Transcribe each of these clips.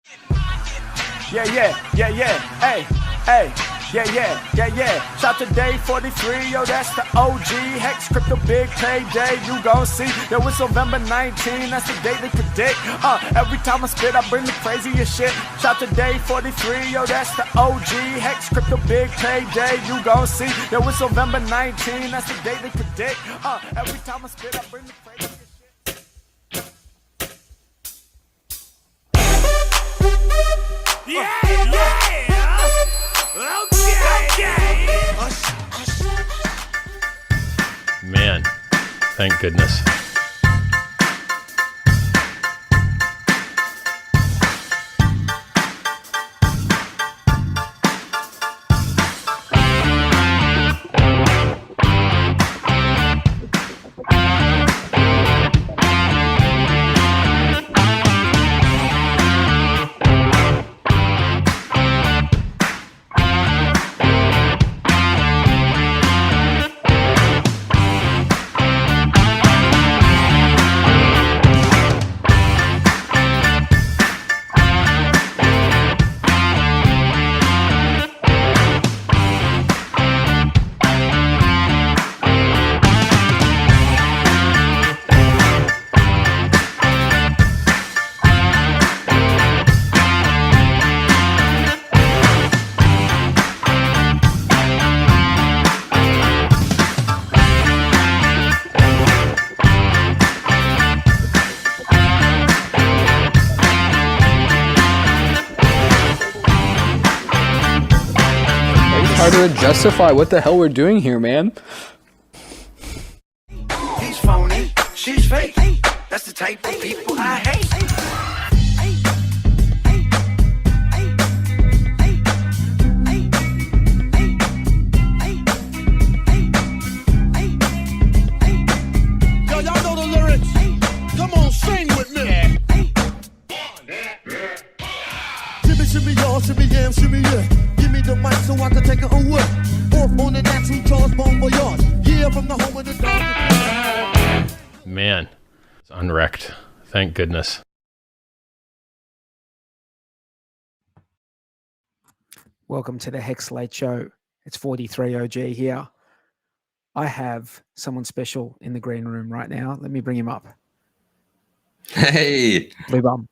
Hey, hey, yeah. Shout to day 43, yo, that's the OG. HEX, crypto big payday, you gon' see. Yo, it's November 19, that's the day they predict. Every time I spit, I bring the craziest shit. Shout to day 43, yo, that's the OG. HEX, crypto big payday, you gon' see. Yo, it's November 19, that's the day they predict. Every time I spit, I bring the craziest shit. Man, thank goodness. To justify what the hell we're doing here, man. He's phony, she's fake. That's the type of people I hate. Yo, y'all know the lyrics. Come on, sing with me. Shimmy, y'all, shimmy, yam, shimmy, yeah. Give me the mic so I can take it away. Off on the natural Charles Bon Voyage. Yeah, from the home of the dog. Man, it's unwrecked. Thank goodness. Welcome to the HEX Late Show. It's 43 OG here. I have someone special in the green room right now. Let me bring him up. Hey. Blue Bum.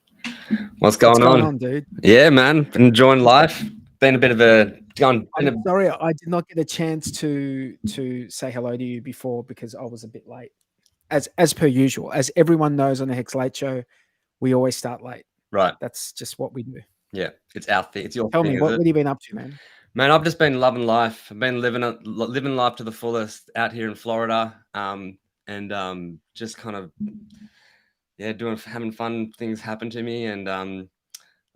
What's going on, dude? Yeah, man. Enjoying life. Been a bit of a I'm sorry, I did not get a chance to say hello to you before because I was a bit late. As per usual. As everyone knows on the HEX Late Show, we always start late. Right. That's just what we do. Yeah, it's our thing. It's your Tell thing. me, what have you been up to, man? Man, I've just been loving life. I've been living life to the fullest out here in Florida. And just kind of having fun things happen to me. And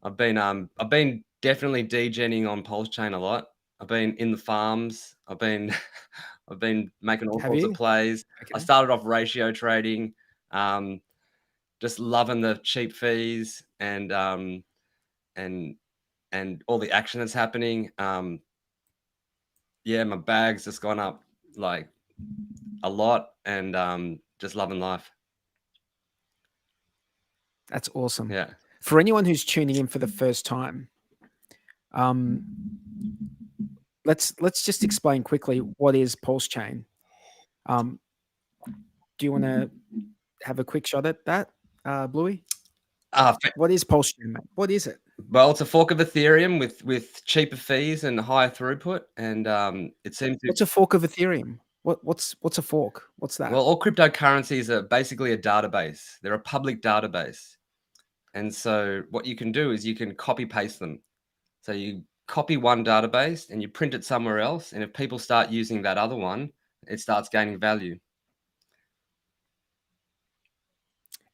I've been definitely degenning on PulseChain a lot. I've been in the farms. I've been making all sorts of plays. Okay. I started off ratio trading, just loving the cheap fees and all the action that's happening. My bag's just gone up like a lot, and just loving life. That's awesome. Yeah. For anyone who's tuning in for the first time, let's just explain quickly what is PulseChain. Do you want to have a quick shot at that, Bluey? What is PulseChain, mate? What is it? Well, it's a fork of Ethereum with cheaper fees and higher throughput, and it seems to... What's a fork of Ethereum? What's a fork? What's that? Well, all cryptocurrencies are basically a database. They're a public database. And so what you can do is you can copy paste them. So you copy one database and you print it somewhere else. And if people start using that other one, it starts gaining value.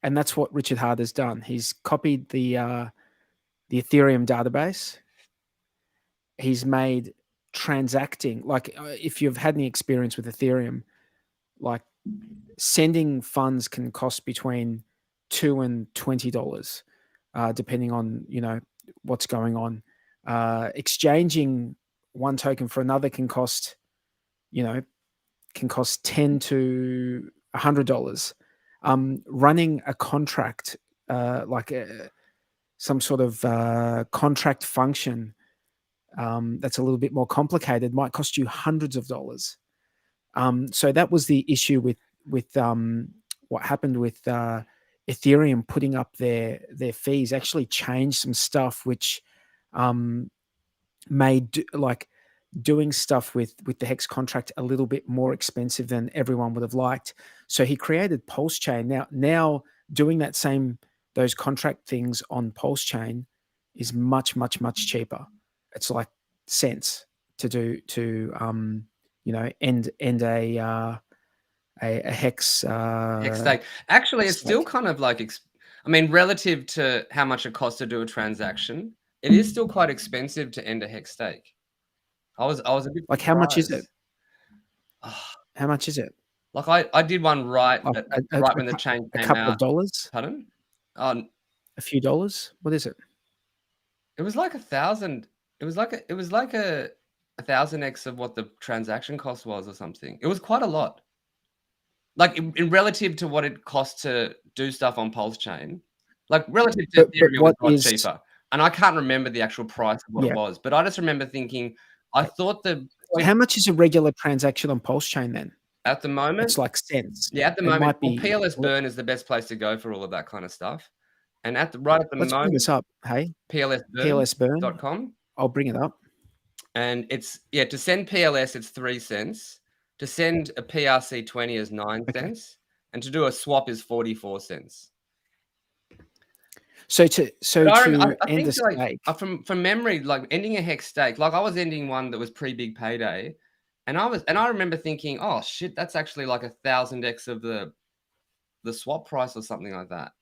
And that's what Richard Hart has done. He's copied the Ethereum database. He's made transacting, like if you've had any experience with Ethereum, like sending funds can cost between $2 and $20, depending on, what's going on. Exchanging one token for another can cost $10 to $100. Running a contract, some sort of contract function that's a little bit more complicated might cost you hundreds of dollars. So that was the issue with what happened with Ethereum putting up their fees. Actually changed some stuff, which made like doing stuff with the HEX contract a little bit more expensive than everyone would have liked. So he created PulseChain. Now doing those contract things on PulseChain is much cheaper. It's like cents to do end a HEX HEX stake. Actually, it's still kind of like relative to how much it costs to do a transaction, it is still quite expensive to end a HEX stake. I was a bit like, how much is it? How much is it? Like I did one right Like right when the chain came out. A couple of dollars? Pardon? A few dollars? What is it? It was like 1,000. It was like a 1,000x of what the transaction cost was or something. It was quite a lot. Like in relative to what it costs to do stuff on PulseChain, like relative to Ethereum, it was cheaper. And I can't remember the actual price of what it was, but I just remember thinking, I thought how much is a regular transaction on PulseChain then? At the moment, it's like cents. Yeah, at the moment, PLS Burn is the best place to go for all of that kind of stuff. And right at the moment, let's bring this up. Hey, PLSburn.com. I'll bring it up. And it's to send PLS, it's 3 cents. To send a PRC20 is 9 cents, and to do a swap is 44 cents. So to end a stake, from memory, like ending a HEX stake, like I was ending one that was pre-big payday, and I remember thinking, oh shit, that's actually like 1,000x of the swap price or something like that.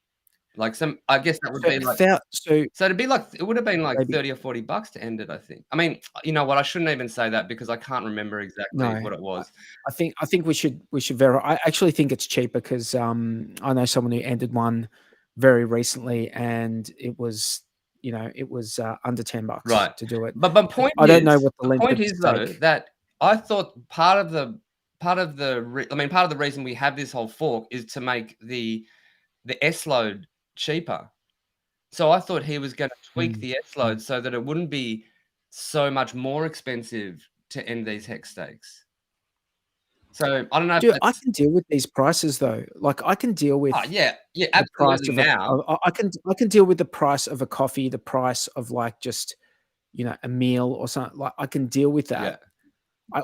Like I guess that would be like so it'd be like, it would have been like maybe $30 or $40 to end it, I think. I mean, you know what? I shouldn't even say that because I can't remember exactly what it was. I think we should verify. I actually think it's cheaper because I know someone who ended one very recently, and it was under $10 to do it. But my point I don't know what the point is though, that I thought part of the reason we have this whole fork is to make the S load cheaper. So I thought he was going to tweak the S load so that it wouldn't be so much more expensive to end these HEX stakes. So I don't know. Dude, I can deal with these prices though. Like I can deal with absolutely now. I can deal with the price of a coffee, the price of like just a meal or something. Like I can deal with that.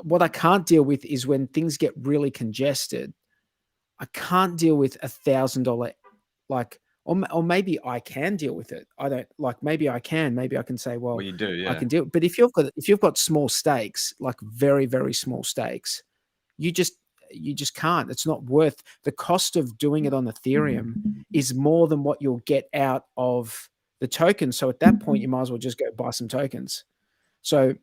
What I can't deal with is when things get really congested. I can't deal with $1,000 or maybe I can deal with it. I don't like, maybe I can say, well you do, I can do it. But if you've got small stakes, like very, very small stakes, you just can't. It's not worth the cost of doing it on Ethereum is more than what you'll get out of the token. So at that point, you might as well just go buy some tokens. So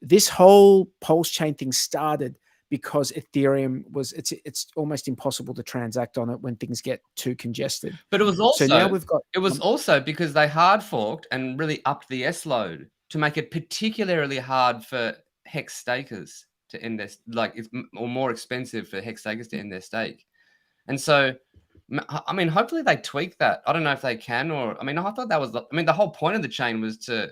this whole PulseChain thing started because Ethereum it's almost impossible to transact on it when things get too congested. But it was also, so now we've got, it was also because they hard forked and really upped the S load to make it particularly hard for HEX stakers to end their, or more expensive for HEX stakers to end their stake. And so, I mean, hopefully they tweak that. I don't know if they can, or, I mean, I thought that was, the whole point of the chain was to,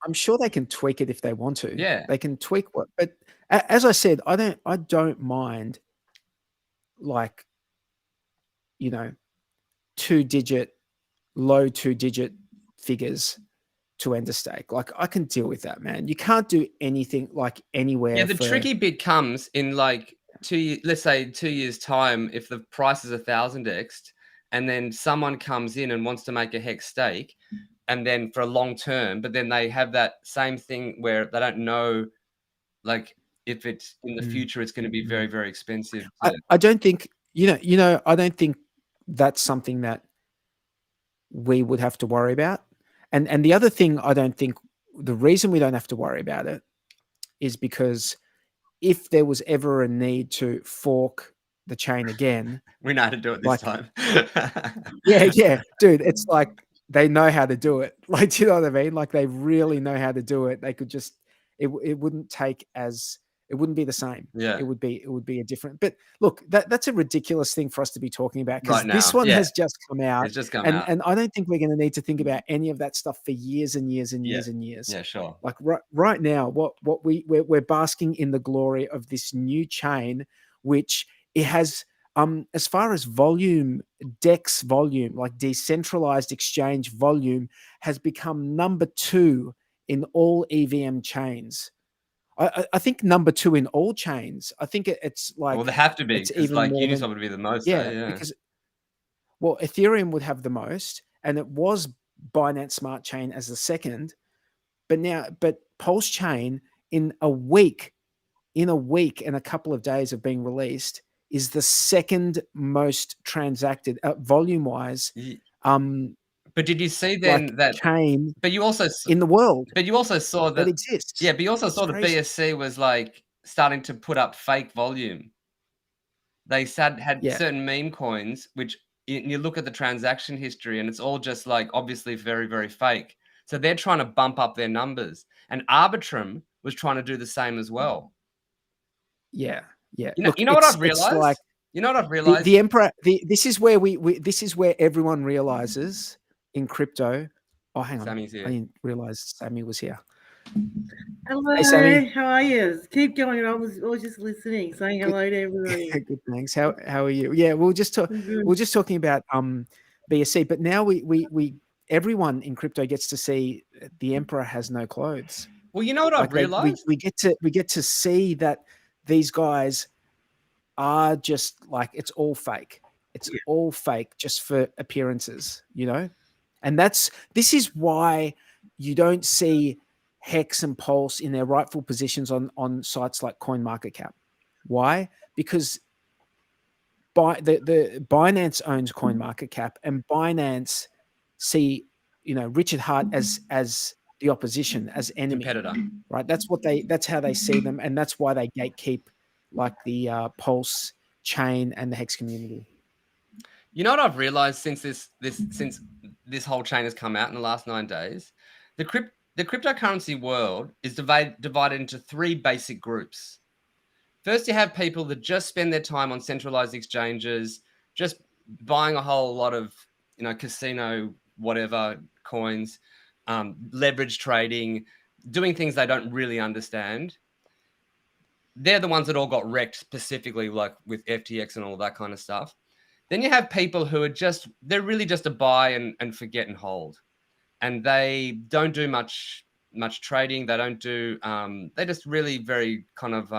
I'm sure they can tweak it if they want to. Yeah. They can tweak but as I said, I don't mind like, low 2-digit figures to end a stake. Like I can deal with that, man. You can't do anything like anywhere. Yeah, the tricky bit comes in like let's say 2 years time, if the price is 1,000x and then someone comes in and wants to make a HEX stake and then for a long term, but then they have that same thing where they don't know like if it's in the future, it's going to be very, very expensive. I don't think, I don't think that's something that we would have to worry about. And the other thing, I don't think the reason we don't have to worry about it is because if there was ever a need to fork the chain again, we know how to do it this time. yeah, dude, it's like they know how to do it. Like, do you know what I mean? Like they really know how to do it. They could just, it wouldn't take It wouldn't be the same. Yeah. It would be a different. But look, that's a ridiculous thing for us to be talking about, because Right now, this one yeah. has just come out. It's just come and out. and I don't think we're going to need to think about any of that stuff for years and years and Yeah. years and years. Yeah, sure. Like right now, what we're basking in the glory of this new chain, which it has, as far as volume, DEX volume, like decentralized exchange volume, has become number 2 in all EVM chains. I think number 2 in all chains. I think it's like, Well, they have to be, it's because even like more Uniswap than, would be the most. yeah, Yeah. because, well, Ethereum would have the most, and it was Binance Smart Chain as the second, but PulseChain in a week and a couple of days of being released is the second most transacted volume wise. But did you see then like that chain But you also in the world But you also saw that that exists? Yeah, but you also It's saw the crazy. BSC was like starting to put up fake volume. They had Yeah. certain meme coins, which you look at the transaction history, and it's all just like obviously very, very fake. So they're trying to bump up their numbers, and Arbitrum was trying to do the same as well. Yeah. You know what I've realized? Like, you know what I've realized? the emperor. This is where this is where everyone realizes in crypto. Oh, hang on. Sammy's here. I didn't realize Sammy was here. Hello, Hey, Sammy. how are you? Keep going. I was just listening, saying hello to everybody. Good, thanks. How are you? Yeah, we're just talking about BSC, but now we everyone in crypto gets to see the emperor has no clothes. Well, you know what I've realized? We get to see that these guys are just like, it's all fake. It's all fake just for appearances, you know? And this is why you don't see HEX and Pulse in their rightful positions on sites like CoinMarketCap. Why? Because the Binance owns CoinMarketCap, and Binance see, Richard Hart as the opposition, as enemy, competitor, right? That's how they see them, and that's why they gatekeep like the Pulse chain and the HEX community. You know what I've realized since this whole chain has come out in the last 9 days? The cryptocurrency world is divided into 3 basic groups. First, you have people that just spend their time on centralized exchanges, just buying a whole lot of, casino, whatever coins, leverage trading, doing things they don't really understand. They're the ones that all got wrecked, specifically like with FTX and all that kind of stuff. Then you have people who are they're really just a buy and forget and hold. And they don't do much trading. They don't do, they just really very kind of,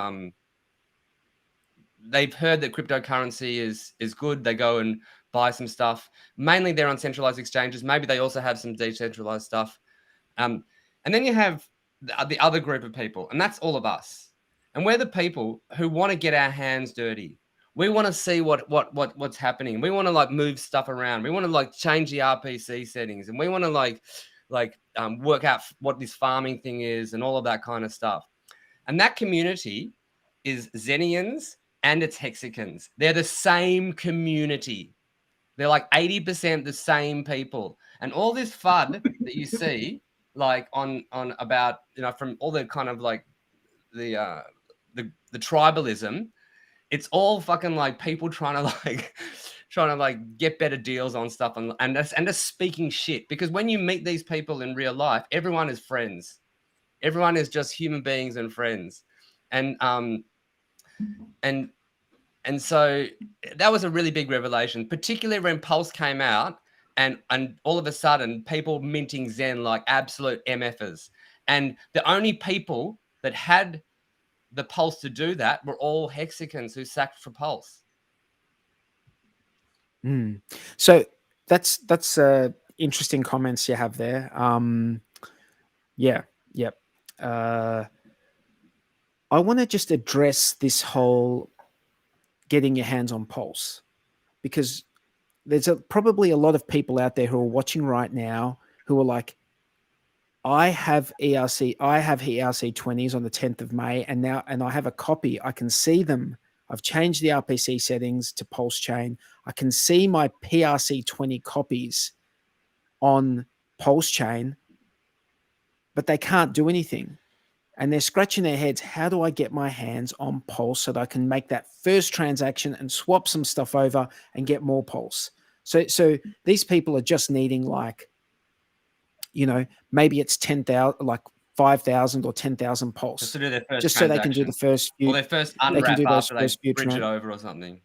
they've heard that cryptocurrency is good. They go and buy some stuff. Mainly they're on centralized exchanges. Maybe they also have some decentralized stuff. And then you have the other group of people, and that's all of us. And we're the people who want to get our hands dirty. We want to see what's happening. We want to like move stuff around. We want to like change the RPC settings, and we want to like work out what this farming thing is and all of that kind of stuff. And that community is Zenians and it's Hexicans. They're the same community. They're like 80% the same people. And all this FUD that you see like on about, from all the kind of like the tribalism, it's all fucking like people trying to get better deals on stuff and just speaking shit. Because when you meet these people in real life, everyone is friends. Everyone is just human beings and friends. And so that was a really big revelation, particularly when Pulse came out and all of a sudden people minting Zen like absolute MFers. And the only people that had the Pulse to do that were all Hexicans who sacked for Pulse. So that's interesting comments you have there. I want to just address this whole getting your hands on Pulse, because there's probably a lot of people out there who are watching right now who are like, I have ERC 20s on the 10th of May, and I have a copy. I can see them. I've changed the RPC settings to PulseChain. I can see my PRC 20 copies on PulseChain, but they can't do anything. and they're scratching their heads. How do I get my hands on Pulse so that I can make that first transaction and swap some stuff over and get more Pulse? So these people are just needing like, maybe it's 10,000, like 5,000 or 10,000 Pulse, Just to do their first just so they can do the first few. or their first they can unwrap do those after they first few bridge it over or something.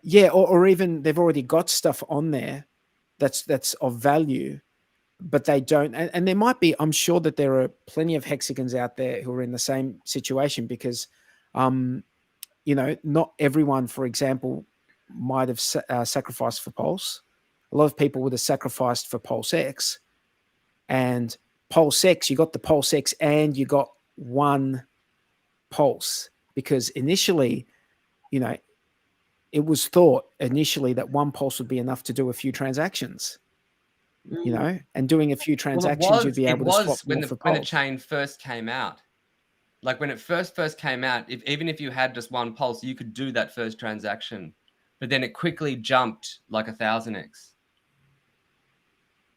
Yeah, or even they've already got stuff on there that's of value, but they don't. And there might be, I'm sure that there are plenty of hexagons out there who are in the same situation because, not everyone, for example, might have sacrificed for Pulse. A lot of people would have sacrificed for PulseX, and PulseX, you got the PulseX and you got one Pulse because initially, it was thought initially that one Pulse would be enough to do a few transactions, and doing a few transactions, you'd be able to swap when more for when the Pulse. chain first came out. Like when it first came out, even if you had just one Pulse, you could do that first transaction, but then it quickly jumped like 1,000x.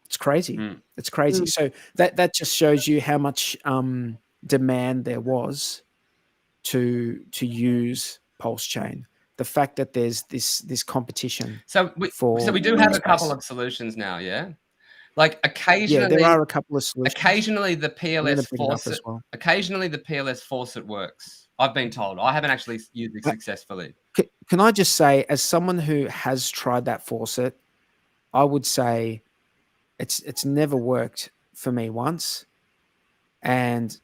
It's crazy. It's crazy. So that just shows you how much demand there was to use PulseChain. The fact that there's this competition. So we do have a couple of solutions now, yeah. Like occasionally, there are a couple of solutions. Occasionally, the PLS faucet. Well. Occasionally, the PLS faucet works. I've been told. I haven't actually used it successfully. Can I just say, as someone who has tried that faucet, I would say it's never worked for me once, and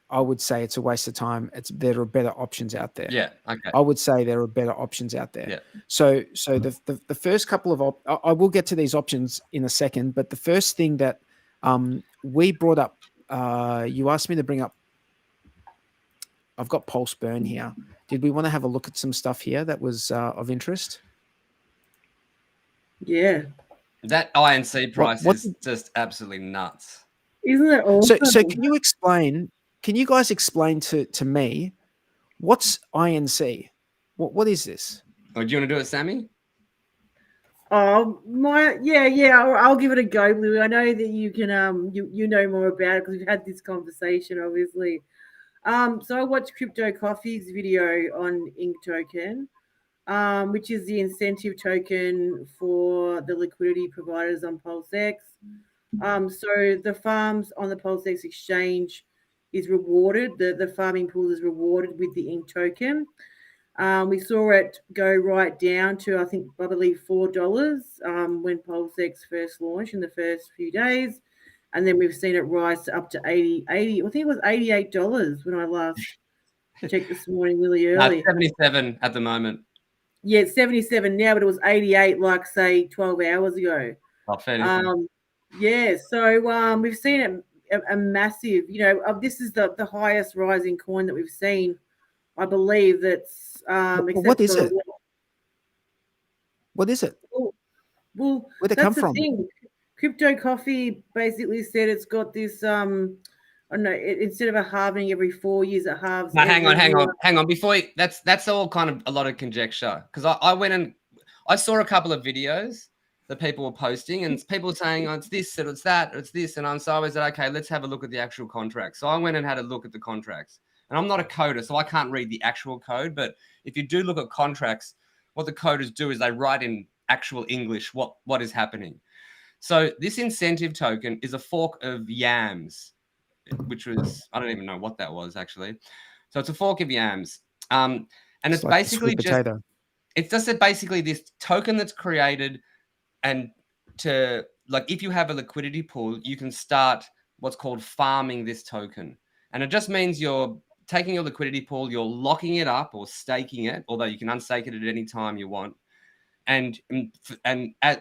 I would say it's a waste of time. There are better options out there. Yeah, okay. I would say there are better options out there. Yeah. So the first couple of I will get to these options in a second, but the first thing that we brought up, you asked me to bring up. I've got Pulse Burn here. Did we want to have a look at some stuff here that was of interest? Yeah. That INC price is just absolutely nuts. Isn't it awesome? So can you explain? Can you guys explain to me what's INC? What is this? Oh, do you want to do it, Sammy? Oh I'll give it a go, Blue. I know that you can you know more about it because we've had this conversation, obviously. So I watched Crypto Coffee's video on Ink Token, which is the incentive token for the liquidity providers on PulseX. So the farms on the PulseX exchange is rewarded. The farming pool is rewarded with the Ink token. We saw it go right down to, I believe $4 when PulseX first launched in the first few days. And then we've seen it rise up to 80. I think it was $88 when I last checked this morning really early. 77 at the moment. Yeah, it's 77 now, but it was 88 like, say, 12 hours ago. Oh, fair yeah, so we've seen a massive, this is the highest rising coin that we've seen, I believe. That's what is it? What is it? Well, where'd it come from? Thing. Crypto Coffee basically said it's got this. I don't know. Instead of a halving every 4 years, it halves. No, hang on. Before that's all kind of a lot of conjecture because I went and I saw a couple of videos that people were posting and people were saying, oh, it's this, it's that, it's this, and so I was like, okay, let's have a look at the actual contract. So I went and had a look at the contracts, and I'm not a coder, so I can't read the actual code. But if you do look at contracts, what the coders do is they write in actual English what is happening. So this incentive token is a fork of YAMS, which was, I don't even know what that was actually. So it's a fork of YAMS. And it's like basically it's just basically this token that's created, and to like, if you have a liquidity pool, you can start what's called farming this token. And it just means you're taking your liquidity pool, you're locking it up or staking it, although you can unstake it at any time you want. And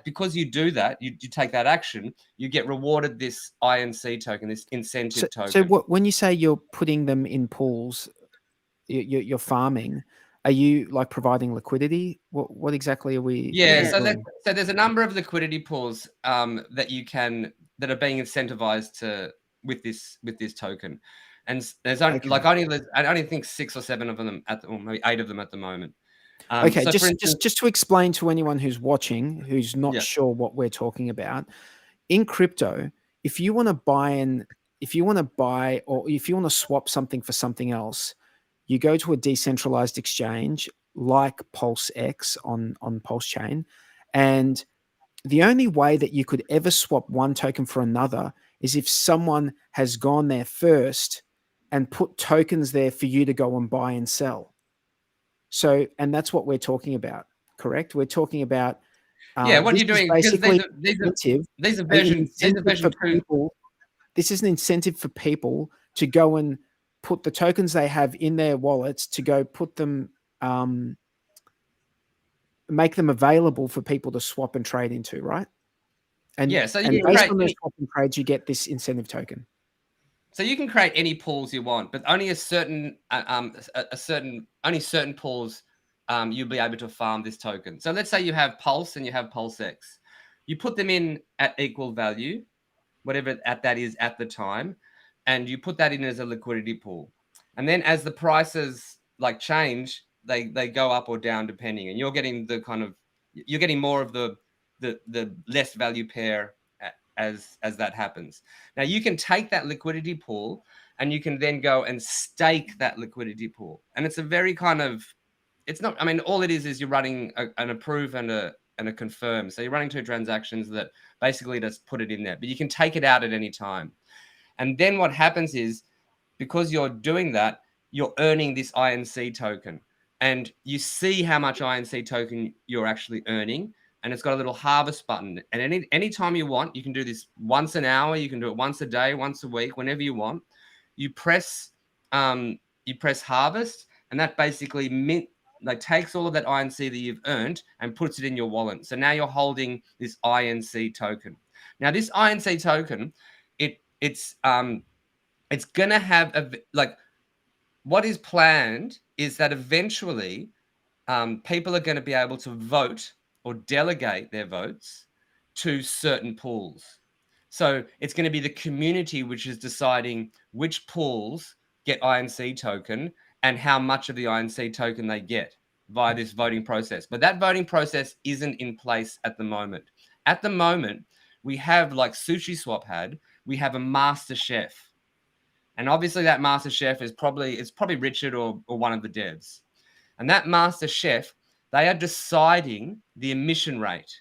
because you do that, you take that action, you get rewarded this INC token, this incentive token. So when you say you're putting them in pools, you're farming, are you like providing liquidity? What exactly are we? Yeah, so there's a number of liquidity pools that are being incentivized with this token, and there's only I only think 6 or 7 of them or maybe 8 of them at the moment. Okay, so just to explain to anyone who's watching, who's not sure what we're talking about, in crypto, if you want to if you want to buy or if you want to swap something for something else, you go to a decentralized exchange like PulseX on PulseChain, and the only way that you could ever swap one token for another is if someone has gone there first and put tokens there for you to go and buy and sell. So, and that's what we're talking about, correct? We're talking about what you're doing, because these are version 2. This is an incentive for people to go and put the tokens they have in their wallets to go put them, make them available for people to swap and trade into, right? And so and based on those swap and trades, you get this incentive token. So you can create any pools you want, but only certain pools you'll be able to farm this token. So let's say you have Pulse and you have PulseX. You put them in at equal value, whatever that is at the time, and you put that in as a liquidity pool. And then as the prices like change, they go up or down depending, and you're getting more of the less value pair as that happens. Now you can take that liquidity pool and you can then go and stake that liquidity pool. And it's a very all it is you're running an approve and a confirm. So you're running 2 transactions that basically just put it in there, but you can take it out at any time. And then what happens is, because you're doing that, you're earning this INC token, and you see how much INC token you're actually earning. And it's got a little harvest button. And any time you want, you can do this once an hour. You can do it once a day, once a week, whenever you want. You press harvest, and that basically takes all of that INC that you've earned and puts it in your wallet. So now you're holding this INC token. Now this INC token, it's gonna have what is planned is that eventually people are going to be able to vote or delegate their votes to certain pools. So it's going to be the community which is deciding which pools get INC token and how much of the INC token they get via this voting process. But that voting process isn't in place at the moment. At the moment, we have, like SushiSwap had, we have a master chef. And obviously that master chef is probably Richard or one of the devs. And that master chef, they are deciding the emission rate.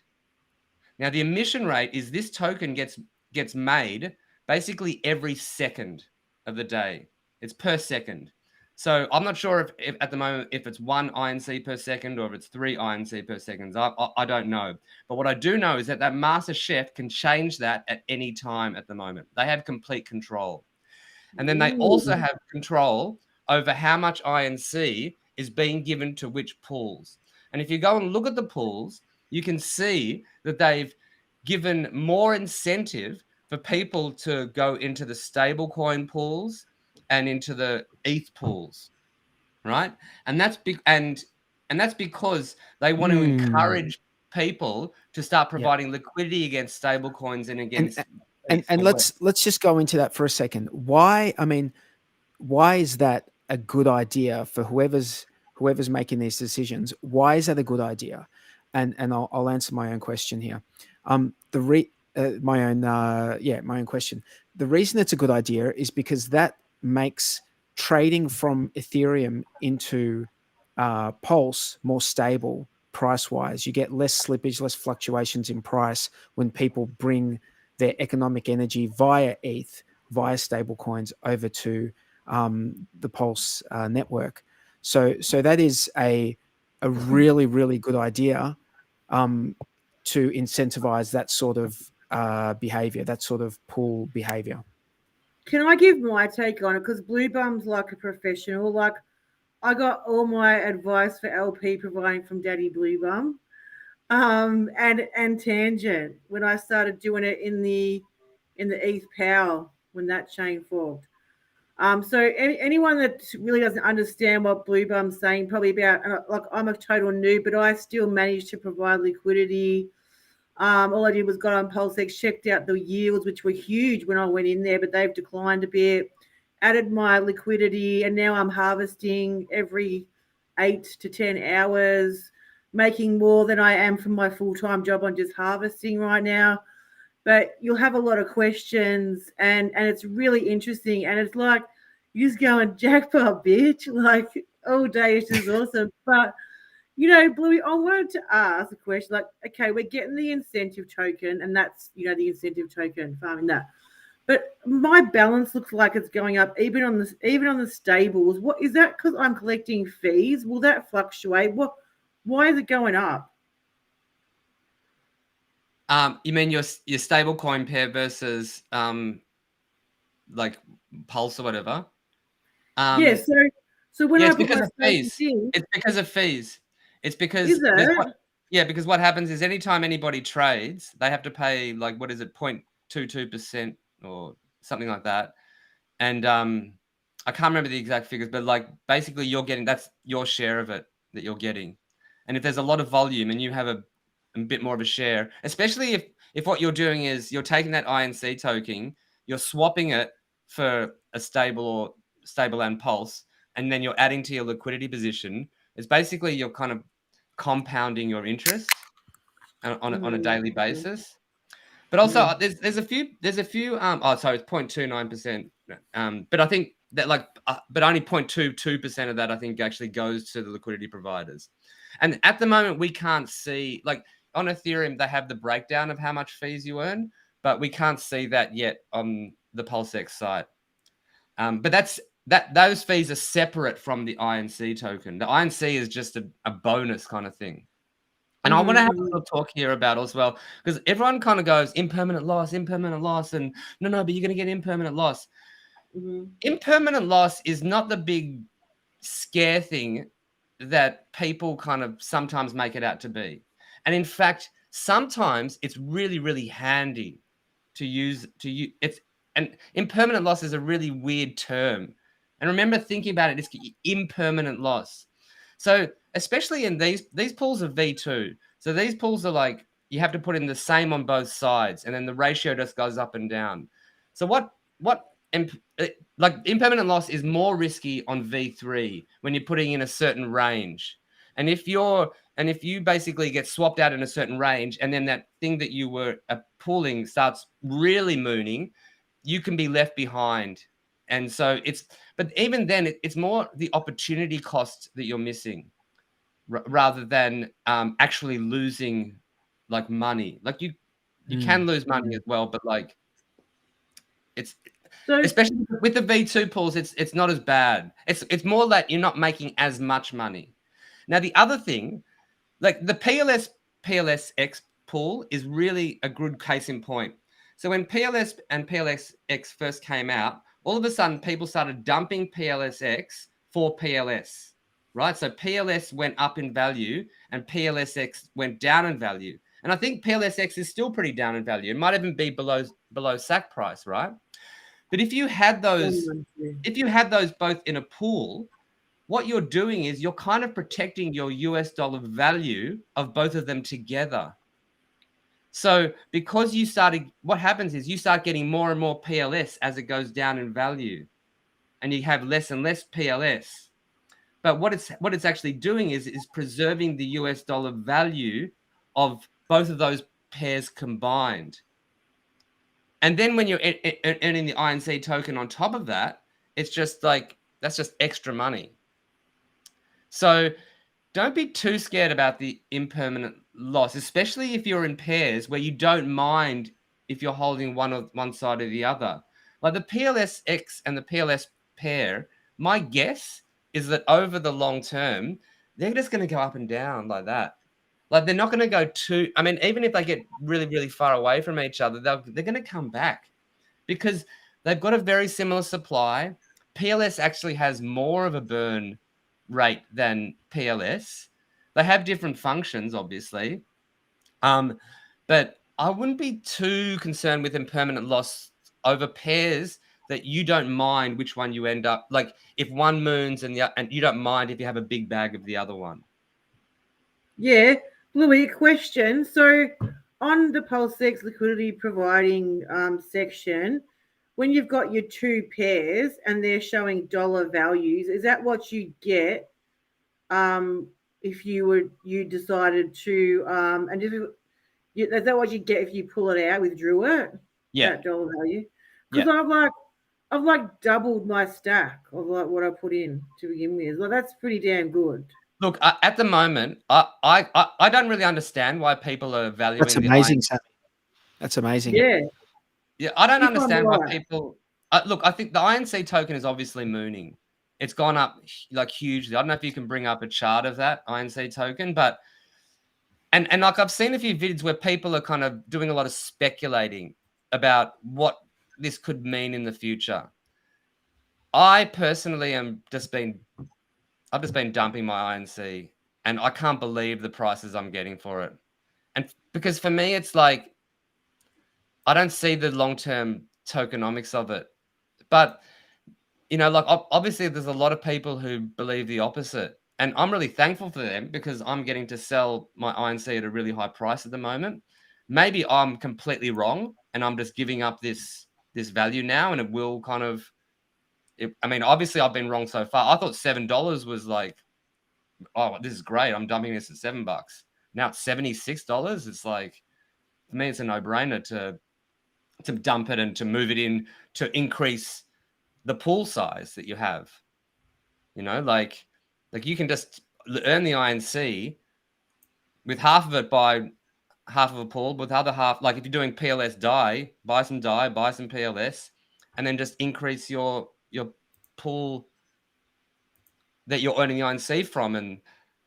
Now, the emission rate is this token gets made basically every second of the day. It's per second. So I'm not sure if at the moment, if it's 1 INC per second or if it's 3 INC per second. I don't know. But what I do know is that master chef can change that at any time at the moment. They have complete control. And then they also have control over how much INC is being given to which pools. And if you go and look at the pools, you can see that they've given more incentive for people to go into the stablecoin pools and into the ETH pools, right? And that's that's because they want to encourage people to start providing liquidity against stablecoins and against. And let's just go into that for a second. Why is that a good idea for whoever's making these decisions? Why is that a good idea? And I'll answer my own question here. My own question. The reason it's a good idea is because that makes trading from Ethereum into Pulse more stable price-wise. You get less slippage, less fluctuations in price when people bring their economic energy via ETH, via stable coins over to the Pulse network. So that is a really, really good idea to incentivize that sort of behavior, that sort of pool behavior. Can I give my take on it? Because Blue Bum's like a professional. Like, I got all my advice for LP providing from Daddy Blue Bum, and Tangent when I started doing it in the ETH Power when that chain forked. So anyone that really doesn't understand what Blue Bum's saying, probably about, like, I'm a total noob, but I still managed to provide liquidity. All I did was got on PulseX, checked out the yields, which were huge when I went in there, but they've declined a bit, added my liquidity, and now I'm harvesting every 8 to 10 hours, making more than I am from my full-time job on just harvesting right now. but you'll have a lot of questions, and it's really interesting, and it's like you just going jackpot, bitch, like all day. It's just awesome. But Bluey, I wanted to ask a question. Like, okay, we're getting the incentive token, and that's the incentive token farming that. But my balance looks like it's going up even on the stables. What is that? Because I'm collecting fees. Will that fluctuate? Why is it going up? You mean your stable coin pair versus like Pulse or whatever? Yeah. So when I it's put because my of fees. in, It's because of fees. It's because is it? because what happens is anytime anybody trades, they have to pay like what is it, 0.22% or something like that. And I can't remember the exact figures, but like basically that's your share of it that you're getting. And if there's a lot of volume and you have a bit more of a share, especially if what you're doing is you're taking that INC token, you're swapping it for a stable and Pulse, and then you're adding to your liquidity position, it's basically you're kind of compounding your interest on a daily basis. But also there's a few it's 0.29%. But I think that but only 0.22% of that I think actually goes to the liquidity providers. And at the moment we can't see, like on Ethereum they have the breakdown of how much fees you earn, but we can't see that yet on the PulseX site. But those fees are separate from the INC token. The INC is just a bonus kind of thing. And I want to have a little talk here about as well, because everyone kind of goes impermanent loss, and no, but you're going to get impermanent loss. Impermanent loss is not the big scare thing that people kind of sometimes make it out to be. And in fact, sometimes it's really, really handy to use. And impermanent loss is a really weird term. And remember thinking about it, it's impermanent loss. So especially in these pools of V2. So these pools are like, you have to put in the same on both sides, and then the ratio just goes up and down. So like impermanent loss is more risky on V3 when you're putting in a certain range. And if you basically get swapped out in a certain range, and then that thing that you were pulling starts really mooning, you can be left behind. And so but even then it's more the opportunity cost that you're missing rather than actually losing like money. Like you can lose money as well, but like especially with the V2 pools, it's not as bad. It's more that you're not making as much money. Now, the other thing, like the PLSX pool is really a good case in point. So when PLS and PLSX first came out, all of a sudden people started dumping PLSX for PLS, right? So PLS went up in value and PLSX went down in value. And I think PLSX is still pretty down in value. It might even be below SAC price, right? But if you had those both in a pool, what you're doing is you're kind of protecting your US dollar value of both of them together. So because what happens is you start getting more and more PLS as it goes down in value, and you have less and less PLS. But what it's actually doing is preserving the US dollar value of both of those pairs combined. And then when you're earning the INC token on top of that, it's just like, that's just extra money. So don't be too scared about the impermanent loss, especially if you're in pairs where you don't mind if you're holding one side or the other. Like the PLSX and the PLS pair, my guess is that over the long term, they're just going to go up and down like that. Like they're not going to go even if they get really, really far away from each other, they're going to come back because they've got a very similar supply. PLS actually has more of a burn rate than PLS. They have different functions, obviously. But I wouldn't be too concerned with impermanent loss over pairs that you don't mind which one you end up, like if one moons and you don't mind if you have a big bag of the other one. Yeah. Louis, question. So on the PulseX liquidity providing section, when you've got your two pairs and they're showing dollar values, is that what you get if you decided to Is that what you get if you pull it out, withdrew it? Yeah. That dollar value. Because Yeah. I've like doubled my stack of like what I put in to begin with. Like that's pretty damn good. Look, at the moment, I don't really understand why people are valuing That's the amazing, INC. Sammy. That's amazing. Yeah. Yeah, I don't If I'm understand why right. people. Look, I think the INC token is obviously mooning. It's gone up like hugely. I don't know if you can bring up a chart of that INC token, but and like I've seen a few videos where people are kind of doing a lot of speculating about what this could mean in the future. I personally I've just been dumping my INC, and I can't believe the prices I'm getting for it. And because for me, it's like I don't see the long-term tokenomics of it. But, you know, like obviously there's a lot of people who believe the opposite. And I'm really thankful for them because I'm getting to sell my INC at a really high price at the moment. Maybe I'm completely wrong and I'm just giving up this value now, and it will kind of, I mean, obviously I've been wrong so far. I thought $7 was like, oh, this is great. I'm dumping this at $7. Now it's $76. It's like, for me, it's a no-brainer to dump it and to move it in to increase the pool size that you have. You know, like you can just earn the INC with half of it by half of a pool, with the other half, like if you're doing PLS buy some PLS, and then just increase your pool that you're earning the INC from. And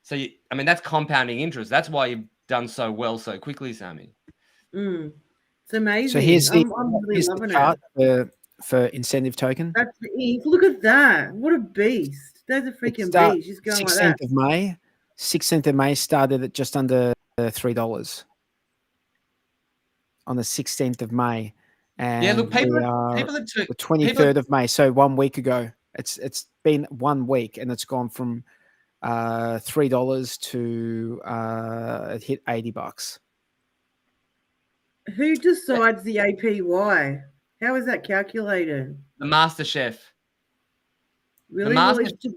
so, I mean, that's compounding interest. That's why you've done so well so quickly, Sammy. It's amazing. So here's I'm really loving chart it. for incentive token. That's look at that. What a beast. There's a freaking beast. Just going 16th like that. of May. 16th of May started at just under $3 on the 16th of May. And yeah, look, people are the 23rd of May. So 1 week ago. It's been 1 week and it's gone from $3 to it hit $80. Who decides the APY? How is that calculated? The Master Chef. Really? Do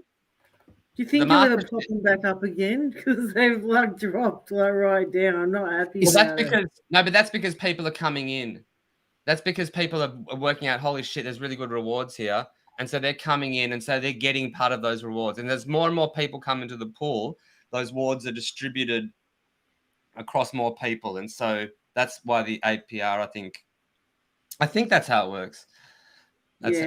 you think they'll ever pop them back up again? Because they've like dropped like right down. I'm not happy. Well, that's because people are coming in. That's because people are working out, holy shit, there's really good rewards here. And so they're coming in and so they're getting part of those rewards. And there's more and more people come into the pool. Those rewards are distributed across more people. And so that's why the APR, I think that's how it works. That's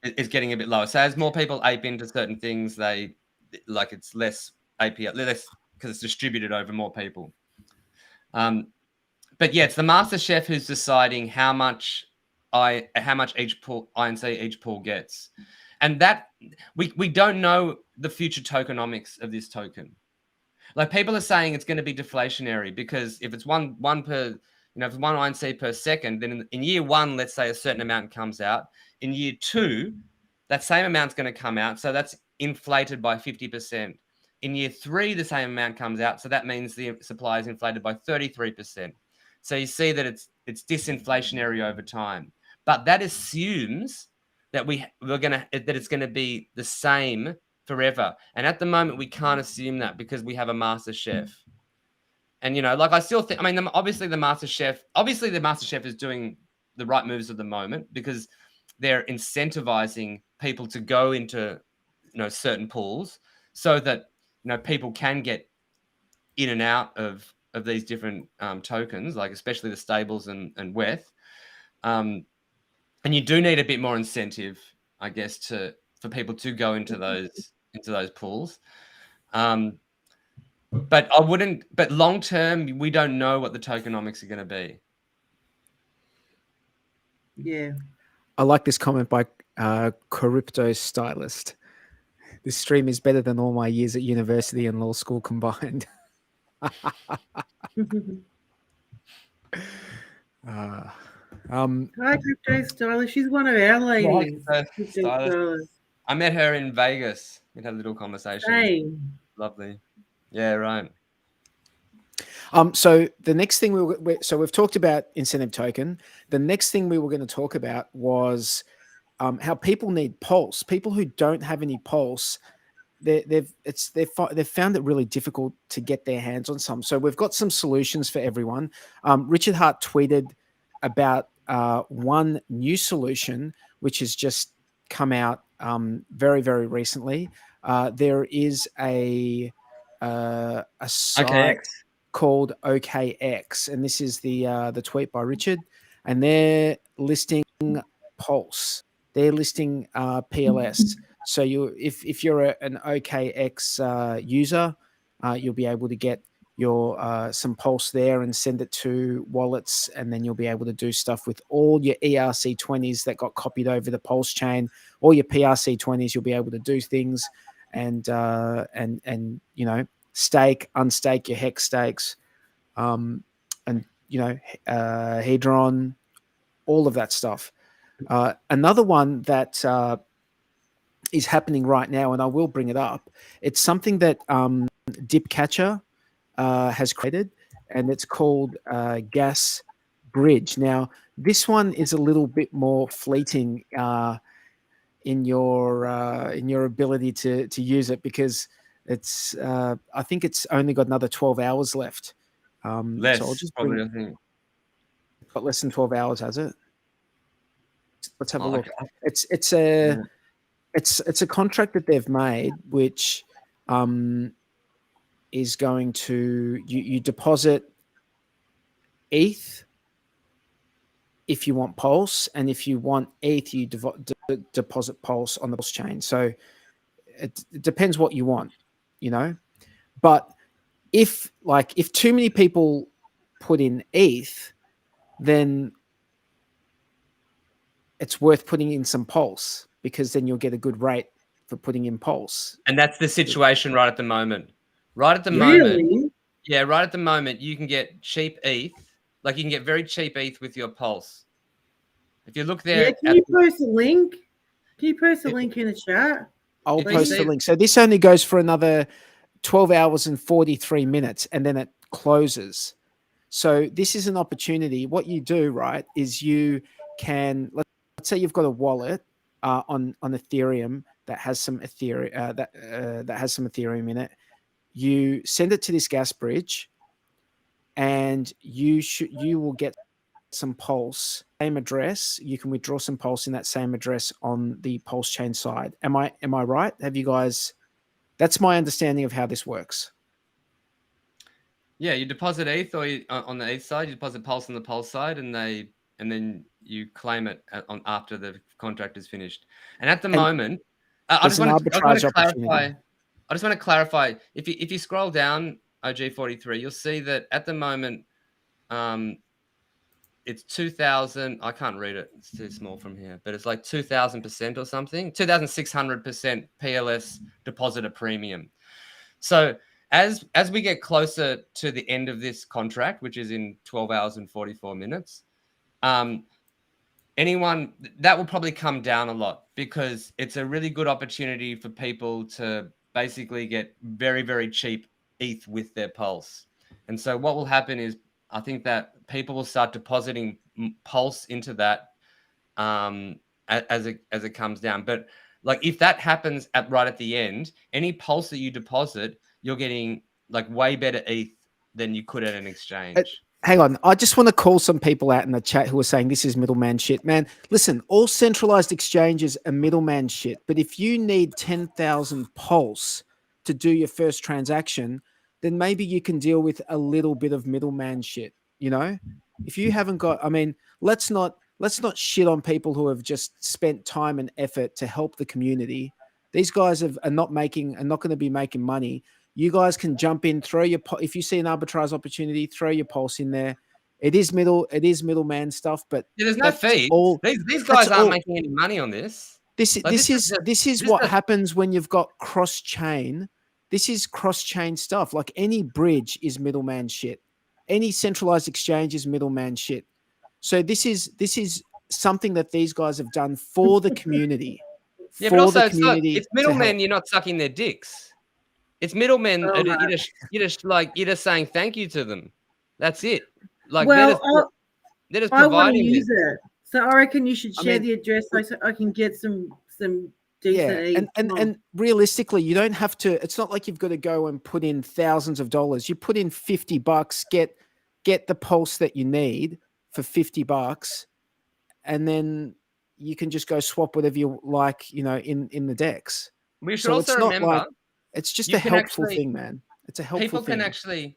it's getting a bit lower. So as more people ape into certain things, it's less APR, less because it's distributed over more people. But yeah, it's the Master Chef who's deciding how much each pool INC each pool gets, and that we don't know the future tokenomics of this token. Like people are saying it's going to be deflationary because if it's one per, if it's one INC per second, then in year one, let's say a certain amount comes out. In year two, that same amount's going to come out, so that's inflated by 50%. In year three, the same amount comes out, so that means the supply is inflated by 33%. So you see that it's disinflationary over time, but that assumes that it's going to be the same forever. And at the moment, we can't assume that because we have a Master Chef. And like I still think, obviously the Master Chef is doing the right moves at the moment because they're incentivizing people to go into certain pools so that people can get in and out of these different tokens, like especially the stables and WETH. And you do need a bit more incentive, I guess, for people to go into those pools. But long term, we don't know what the tokenomics are going to be. Yeah. I like this comment by Crypto Stylist. This stream is better than all my years at university and law school combined. Hi, Crypto Stylist. She's one of our ladies. I met her in Vegas. We had a little conversation. Hey. Lovely. Yeah, right. So the next thing we've talked about incentive token. The next thing we were going to talk about was how people need Pulse. People who don't have any Pulse they've found it really difficult to get their hands on some. So we've got some solutions for everyone. Richard Hart tweeted about one new solution which has just come out very, very recently. There is a site OKX. called OKX, and this is the tweet by Richard, and they're listing Pulse. They're listing PLS. So if you're an OKX user, you'll be able to get your some Pulse there and send it to wallets, and then you'll be able to do stuff with all your ERC20s that got copied over the PulseChain, all your PRC20s. You'll be able to do things and stake, unstake your HEX stakes, and Hedron, all of that stuff. Another one that is happening right now, and I will bring it up. It's something that Dipcatcher has created, and it's called Gas Bridge. Now, this one is a little bit more fleeting in your ability to use it, because it's I think it's only got another 12 hours left. Less, so I'll just probably, I think. Got less than 12 hours, has it? Let's have a look. Okay. It's a contract that they've made, which is going to you deposit ETH if you want Pulse, and if you want ETH, you deposit Pulse on the Pulse chain. So it depends what you want, But if too many people put in ETH, then it's worth putting in some Pulse, because then you'll get a good rate for putting in Pulse. And that's the situation right at the moment. Right at the moment, you can get cheap ETH. Like, you can get very cheap ETH with your Pulse. If you look there, can you post a link? Can you post a link in the chat? I'll post the link. So this only goes for another 12 hours and 43 minutes, and then it closes. So this is an opportunity. What you do, right, is you can, let's say you've got a wallet on Ethereum that has some Ethereum that has some Ethereum in it. You send it to this gas bridge, and you will get some Pulse, same address. You can withdraw some Pulse in that same address on the PulseChain side. Am I right? Have you guys? That's my understanding of how this works. Yeah, you deposit ETH, or on the ETH side, you deposit Pulse on the Pulse side, and then you claim it after the contract is finished. And at the moment, I just want to clarify. If you scroll down OG43, you'll see that at the moment, it's 2,000. I can't read it; it's too small from here. But it's like 2,000% or something, 2,600% PLS depositor premium. So as we get closer to the end of this contract, which is in 12 hours and 44 minutes, anyone that will probably come down a lot, because it's a really good opportunity for people to basically get very, very cheap ETH with their Pulse. And so what will happen is, I think that people will start depositing Pulse into that as it comes down. But like, if that happens right at the end, any Pulse that you deposit, you're getting like way better ETH than you could at an exchange. Hang on. I just want to call some people out in the chat who are saying this is middleman shit. Man, listen, all centralized exchanges are middleman shit. But if you need 10,000 Pulse to do your first transaction, then maybe you can deal with a little bit of middleman shit. If you haven't got, let's not shit on people who have just spent time and effort to help the community. These guys are not going to be making money. You guys can jump in, if you see an arbitrage opportunity, throw your Pulse in there. It is middleman stuff, but there's no fee. These guys aren't making any money on this. This is what happens when you've got cross-chain. This is cross-chain stuff. Like, any bridge is middleman shit. Any centralized exchange is middleman shit. So this is something that these guys have done for the community. Yeah, but also it's middlemen. You're not sucking their dicks. It's middlemen. You're just saying thank you to them. That's it. Like, they're just providing. I want to use it, so I reckon you should share the address so I can get some decent yeah, each month. and realistically, you don't have to. It's not like you've got to go and put in thousands of dollars. You put in $50, get the pulse that you need for $50, and then you can just go swap whatever you like, in the DEX. We should So also it's not remember like it's just you a can helpful actually thing, man. It's a helpful thing.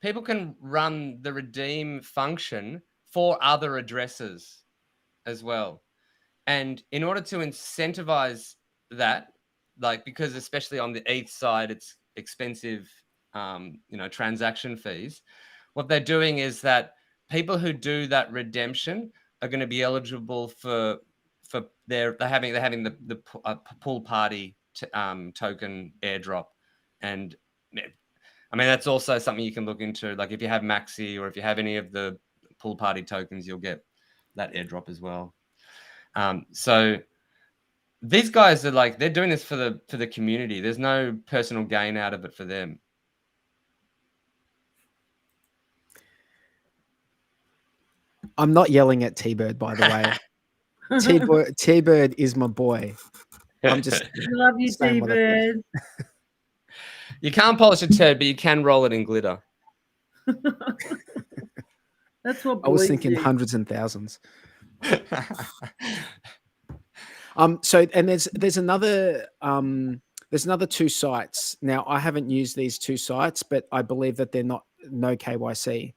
people can run the redeem function for other addresses as well. And in order to incentivize that, like, because especially on the ETH side, it's expensive, transaction fees. What they're doing is that people who do that redemption are going to be eligible for they're having the pool party token airdrop, and I mean that's also something you can look into. Like if you have Maxi or if you have any of the pool party tokens, you'll get that airdrop as well. So these guys are like, they're doing this for the community. There's no personal gain out of it for them. I'm not yelling at T-Bird, by the way. T-Bird is my boy. I'm just Love you, saying what I think. T-Bird. You can't polish a turd, but you can roll it in glitter. That's what I was boys thinking do. hundreds and thousands. So and there's another two sites. Now I haven't used these two sites, but I believe that they're no KYC,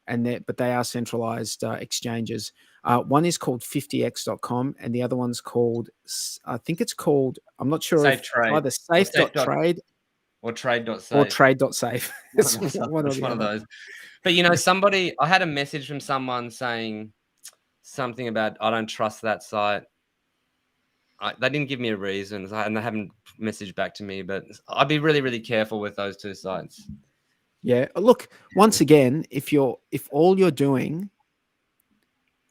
but they are centralized exchanges. One is called 50x.com and the other one's called, I think it's called, I'm not sure Safe if Trade. either safe.trade or trade.safe. or trade.safe. It's one of those. But I had a message from someone saying something about, I don't trust that site. They didn't give me a reason, and they haven't messaged back to me, but I'd be really, really careful with those two sites. Yeah. Look, once again, if all you're doing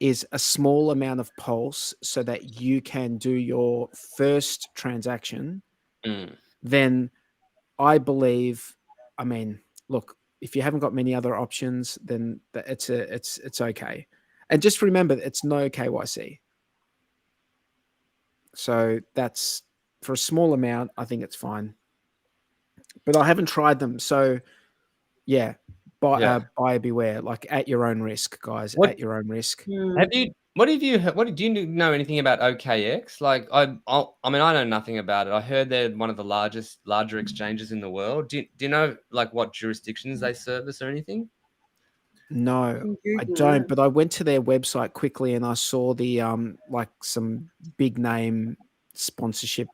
is a small amount of pulse so that you can do your first transaction, then I believe, I mean, look, if you haven't got many other options, then it's okay. And just remember, it's no KYC. So that's for a small amount. I think it's fine, but I haven't tried them. So yeah, buyer beware, like at your own risk, guys, at your own risk. Do you know anything about OKX? Like I mean, I know nothing about it. I heard they're one of the larger exchanges in the world. Do you know like what jurisdictions they service or anything? No, I don't. But I went to their website quickly and I saw the like some big name sponsorship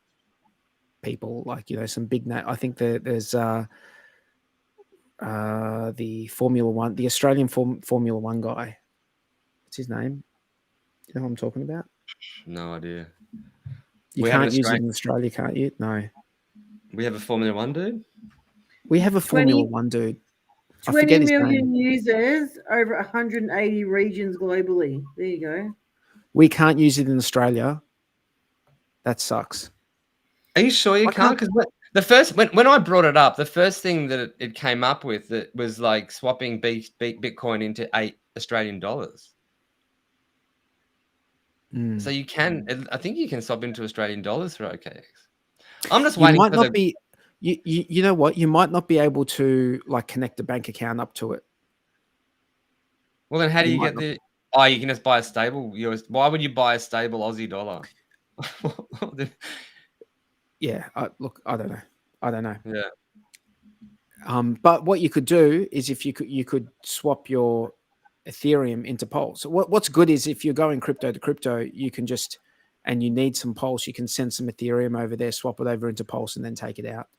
people, like some big name. I think there's the Formula One, the Australian Formula One guy. What's his name? You know what I'm talking about? No idea. You can't use it in Australia, can't you? No. We have a Formula One dude. We have a Formula One dude. 20 million users, over 180 regions globally. There you go. We can't use it in Australia. That sucks. Are you sure you can't? Because when I brought it up, the first thing that it came up with that was like swapping Bitcoin into $8 So you can, I think you can swap into Australian dollars for OKX. I'm just waiting for the. You know what? You might not be able to like connect a bank account up to it. Well, then how do you get the? Oh, you can just buy a stable US. Why would you buy a stable Aussie dollar? Yeah, look, I don't know. Yeah. But what you could do is if you could swap your Ethereum into Pulse. What's good is if you're going crypto to crypto, you can just, and you need some Pulse, you can send some Ethereum over there, swap it over into Pulse, and then take it out.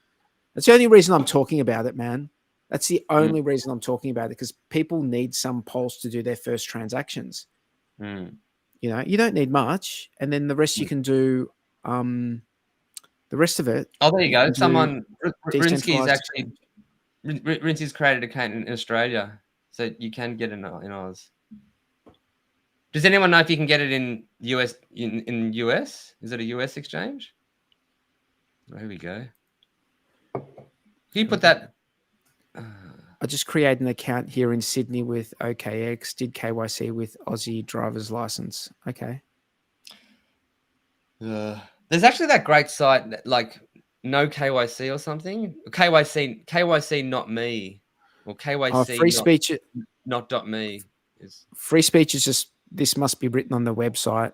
That's the only reason I'm talking about it, man. That's the only reason I'm talking about it, because people need some Pulse to do their first transactions. You don't need much, and then the rest you can do. The rest of it. Oh, there you go. Someone Rinsky's actually Rinsky's created an account in Australia, so you can get it in Oz. Does anyone know if you can get it in US? In US, is it a US exchange? Oh, here we go. Can you put that? I just created an account here in Sydney with OKX. Did KYC with Aussie driver's license. Okay. There's actually that great site that, like no KYC or something. KYC not me, or KYC free speech. not dot me is Free speech is just this must be written on the website.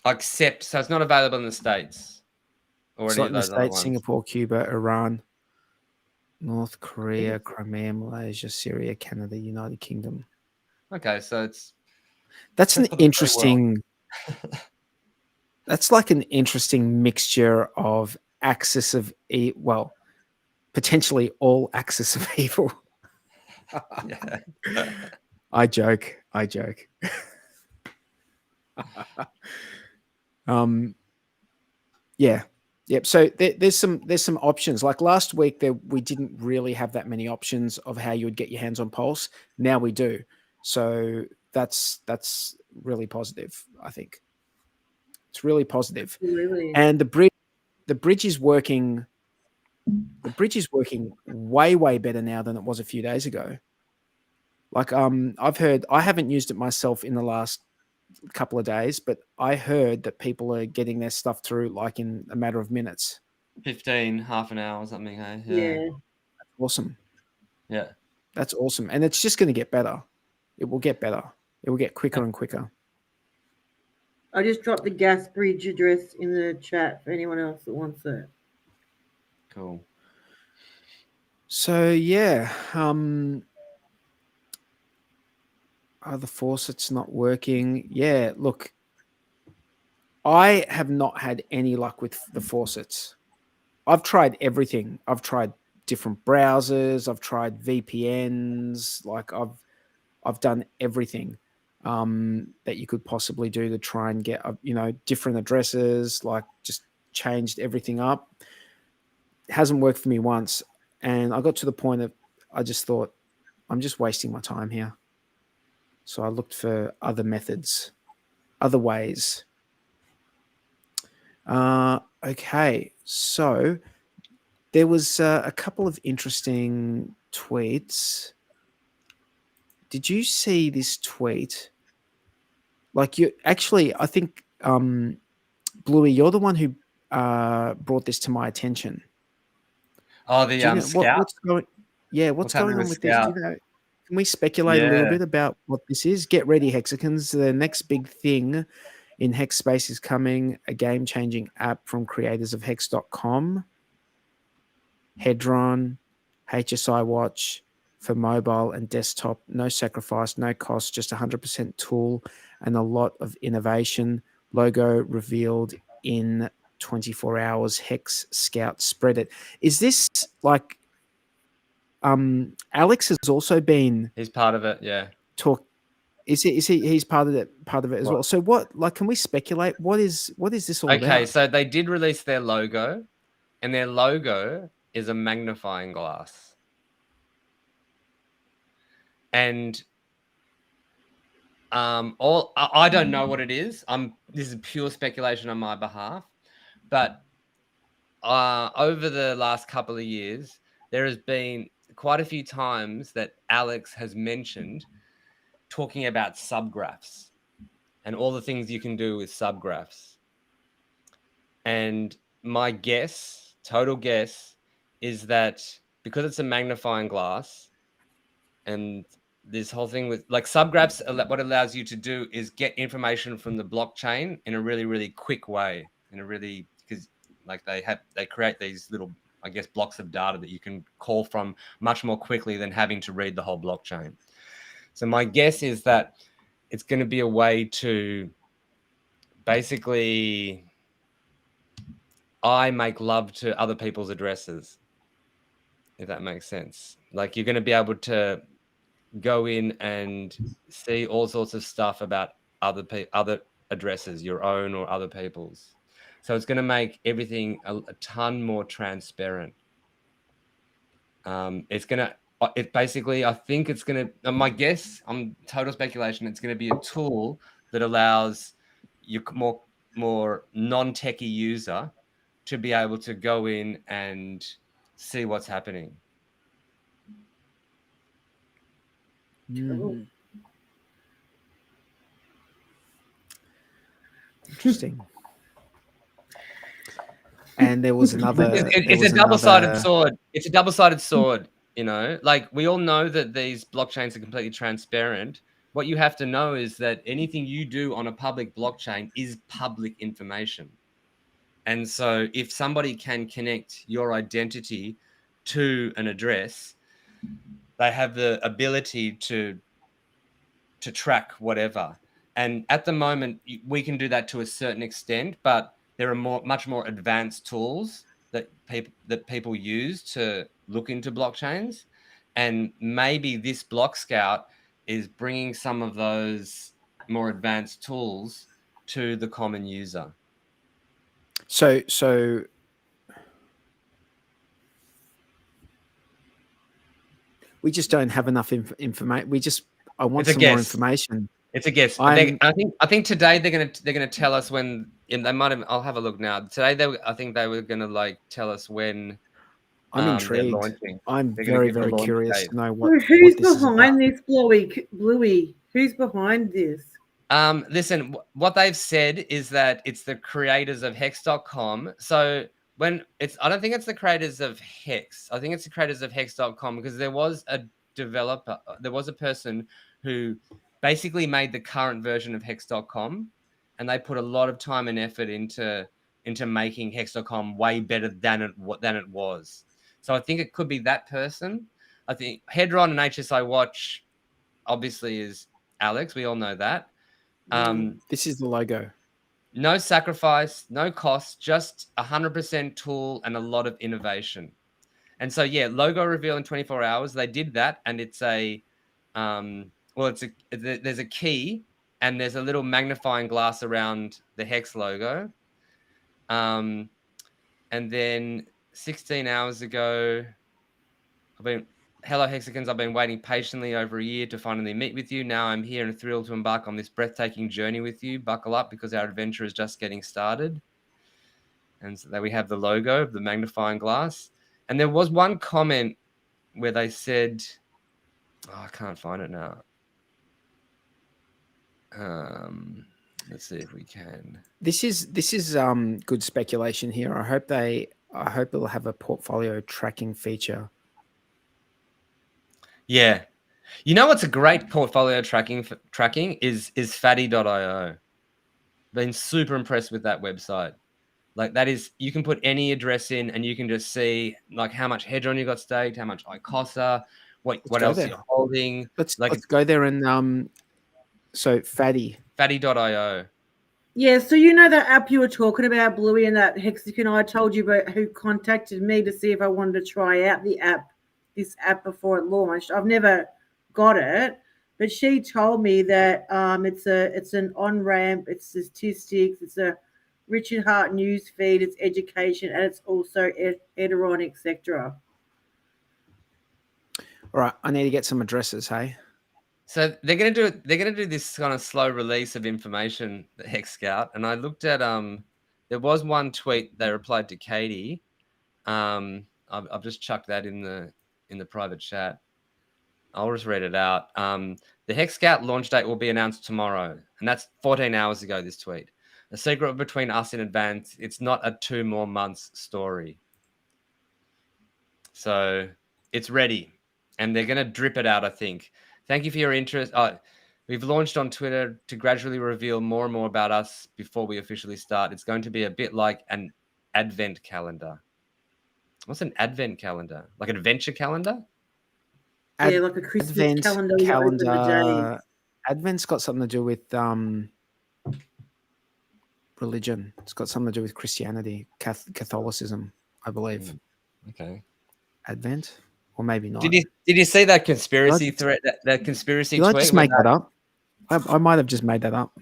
except, so it's not available in the States or It's any not of in the those other States, ones. Singapore, Cuba, Iran, North Korea, Crimea, Malaysia, Syria, Canada, United Kingdom. Okay, so That's an for the free world. interesting. That's like an interesting mixture of axis of well, potentially all axis of evil. Yeah. I joke. Yeah. Yep. So there's some options. Like last week, we didn't really have that many options of how you would get your hands on Pulse. Now we do. So that's really positive. I think it's really positive. Absolutely. And the bridge is working. The bridge is working way better now than it was a few days ago. Like I've heard, I haven't used it myself in the last couple of days, but I heard that people are getting their stuff through like in a matter of minutes. 15, half an hour or something. Hey? Yeah. Awesome. Yeah. That's awesome. And it's just going to get better. It will get better. It will get quicker and quicker. I just dropped the gas bridge address in the chat for anyone else that wants it. Cool. So yeah, the faucet's not working. Yeah, look, I have not had any luck with the faucets. I've tried everything. I've tried different browsers. I've tried VPNs. Like I've done everything that you could possibly do to try and get different addresses. Like just changed everything up. It hasn't worked for me once, and I got to the point of I just thought I'm just wasting my time here. So I looked for other methods, other ways. Okay, so there was a couple of interesting tweets. Did you see this tweet? Like you actually, I think Bluey, you're the one who brought this to my attention. Oh, the Scout. What's going? Yeah, what's going on with this? Scout? Can we speculate a little bit about what this is? Get ready, Hexicans. The next big thing in Hex space is coming. A game-changing app from creators of Hex.com, Hedron, HSI Watch for mobile and desktop. No sacrifice, no cost, just 100% tool and a lot of innovation. Logo revealed in 24 hours. Hex Scout spread it. Is this like Alex has also been He's part of it, yeah. He's part of it as well. So what, like, can we speculate what is this all about? Okay, so they did release their logo, and their logo is a magnifying glass. And I don't know what it is. This is pure speculation on my behalf, but over the last couple of years, there has been quite a few times that Alex has mentioned talking about subgraphs and all the things you can do with subgraphs. And my guess, total guess, is that because it's a magnifying glass and this whole thing with like subgraphs, what it allows you to do is get information from the blockchain in a really, really quick way, because like they create these little, I guess, blocks of data that you can call from much more quickly than having to read the whole blockchain. So my guess is that it's going to be a way to basically I make love to other people's addresses, if that makes sense. Like you're going to be able to go in and see all sorts of stuff about other addresses, your own or other people's. So it's going to make everything a ton more transparent. It's going to, I think it's going to, my guess, total speculation, it's going to be a tool that allows your more non-techie user to be able to go in and see what's happening. Mm. Interesting. and there was another. It's a double-sided sword. It's a double-sided sword. You know, like we all know that these blockchains are completely transparent. What you have to know is that anything you do on a public blockchain is public information. And so if somebody can connect your identity to an address, they have the ability to track whatever. And at the moment, we can do that to a certain extent, but there are much more advanced tools that people use to look into blockchains. And maybe this Block Scout is bringing some of those more advanced tools to the common user. So we just don't have enough information. I want some more information. It's a guess. I think today they're gonna tell us when. They might have. I'll have a look now. Today I think they were gonna like tell us when. I'm intrigued. I'm very curious to know who's behind this, Bluey. Who's behind this? Listen, what they've said is that it's the creators of HEX.com. So I don't think it's the creators of HEX. I think it's the creators of HEX.com because there was a developer, there was a person who basically made the current version of HEX.com, and they put a lot of time and effort into making HEX.com way better than it was. So I think it could be that person. I think Hedron and HSI Watch obviously is Alex. We all know that. This is the logo. No sacrifice, no cost, just 100% tool and a lot of innovation. And so, yeah, logo reveal in 24 hours. They did that, and it's there's a key, and there's a little magnifying glass around the HEX logo. And then 16 hours ago, hello Hexicans, I've been waiting patiently over a year to finally meet with you. Now I'm here and thrilled to embark on this breathtaking journey with you. Buckle up because our adventure is just getting started. And so there we have the logo of the magnifying glass. And there was one comment where they said, I can't find it now. Let's see if we can. This is good speculation here. I hope it'll have a portfolio tracking feature. Yeah. You know what's a great portfolio tracking is fatty.io. Been super impressed with that website. Like that is, you can put any address in and you can just see like how much Hedron you got staked, how much ICOSA, what else you're holding. Let's go there and so fatty.io. Yeah, so you know that app you were talking about, Bluey, and that Hexagon I told you about, who contacted me to see if I wanted to try out this app before it launched. I've never got it, but she told me that it's an on-ramp, it's statistics, it's a Richard Hart news feed, it's education, and it's also Ethereum, etc. All right, I need to get some addresses, hey? So they're gonna do this kind of slow release of information, the Hex Scout. And I looked at there was one tweet they replied to Katie. I've just chucked that in the private chat. I'll just read it out. The Hex Scout launch date will be announced tomorrow, and that's 14 hours ago. This tweet, a secret between us in advance. It's not a 2 more months story. So it's ready, and they're gonna drip it out, I think. Thank you for your interest. We've launched on Twitter to gradually reveal more and more about us before we officially start. It's going to be a bit like an advent calendar. What's an advent calendar? Like an adventure calendar? Yeah, like a Christmas calendar. Advent's got something to do with religion. It's got something to do with Christianity, Catholicism, I believe. Okay. Advent? Or maybe not. Did you see that conspiracy threat? That conspiracy tweet? Did I just make that up? I might have just made that up.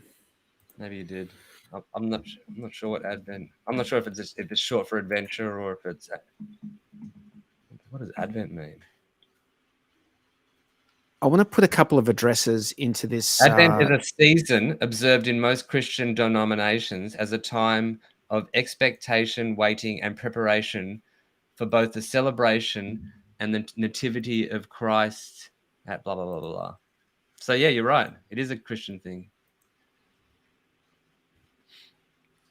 Maybe you did. I'm not sure what Advent. I'm not sure if it's short for adventure or if it's. What does Advent mean? I want to put a couple of addresses into this. Advent is a season observed in most Christian denominations as a time of expectation, waiting, and preparation for both the celebration and the nativity of Christ at blah, blah, blah, blah, blah. So, yeah, you're right. It is a Christian thing.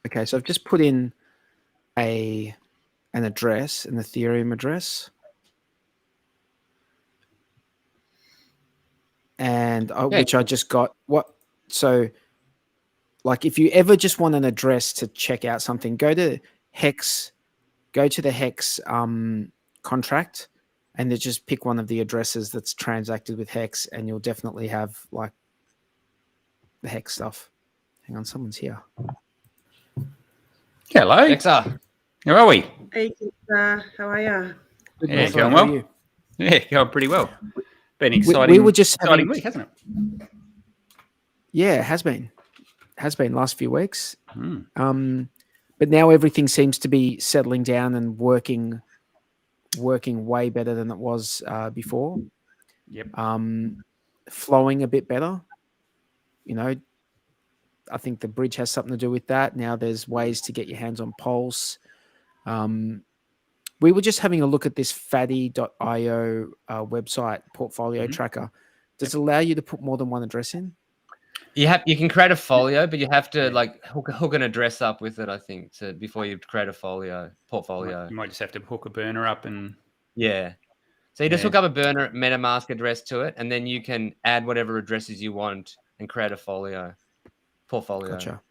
Okay, so I've just put in an address, an Ethereum address. And which I just got. So like if you ever just want an address to check out something, go to HEX, go to the HEX contract, and then just pick one of the addresses that's transacted with HEX, and you'll definitely have like the HEX stuff. Hang on, someone's here. Hello. XR. How are we? Hey, how are you? Yeah, going well. Yeah, going pretty well. Been exciting. We were just exciting week, hasn't it? Yeah, it has been. Last few weeks. But now everything seems to be settling down and working way better than it was before. Yep. Flowing a bit better. You know, I think the bridge has something to do with that. Now there's ways to get your hands on Pulse. We were just having a look at this fatty.io website portfolio tracker. Does it allow you to put more than one address in? You can create a folio, but you have to like hook an address up with it, I think, before you create a portfolio. You might just have to hook a burner up and So you just hook up a burner MetaMask address to it, and then you can add whatever addresses you want and create a portfolio. Gotcha.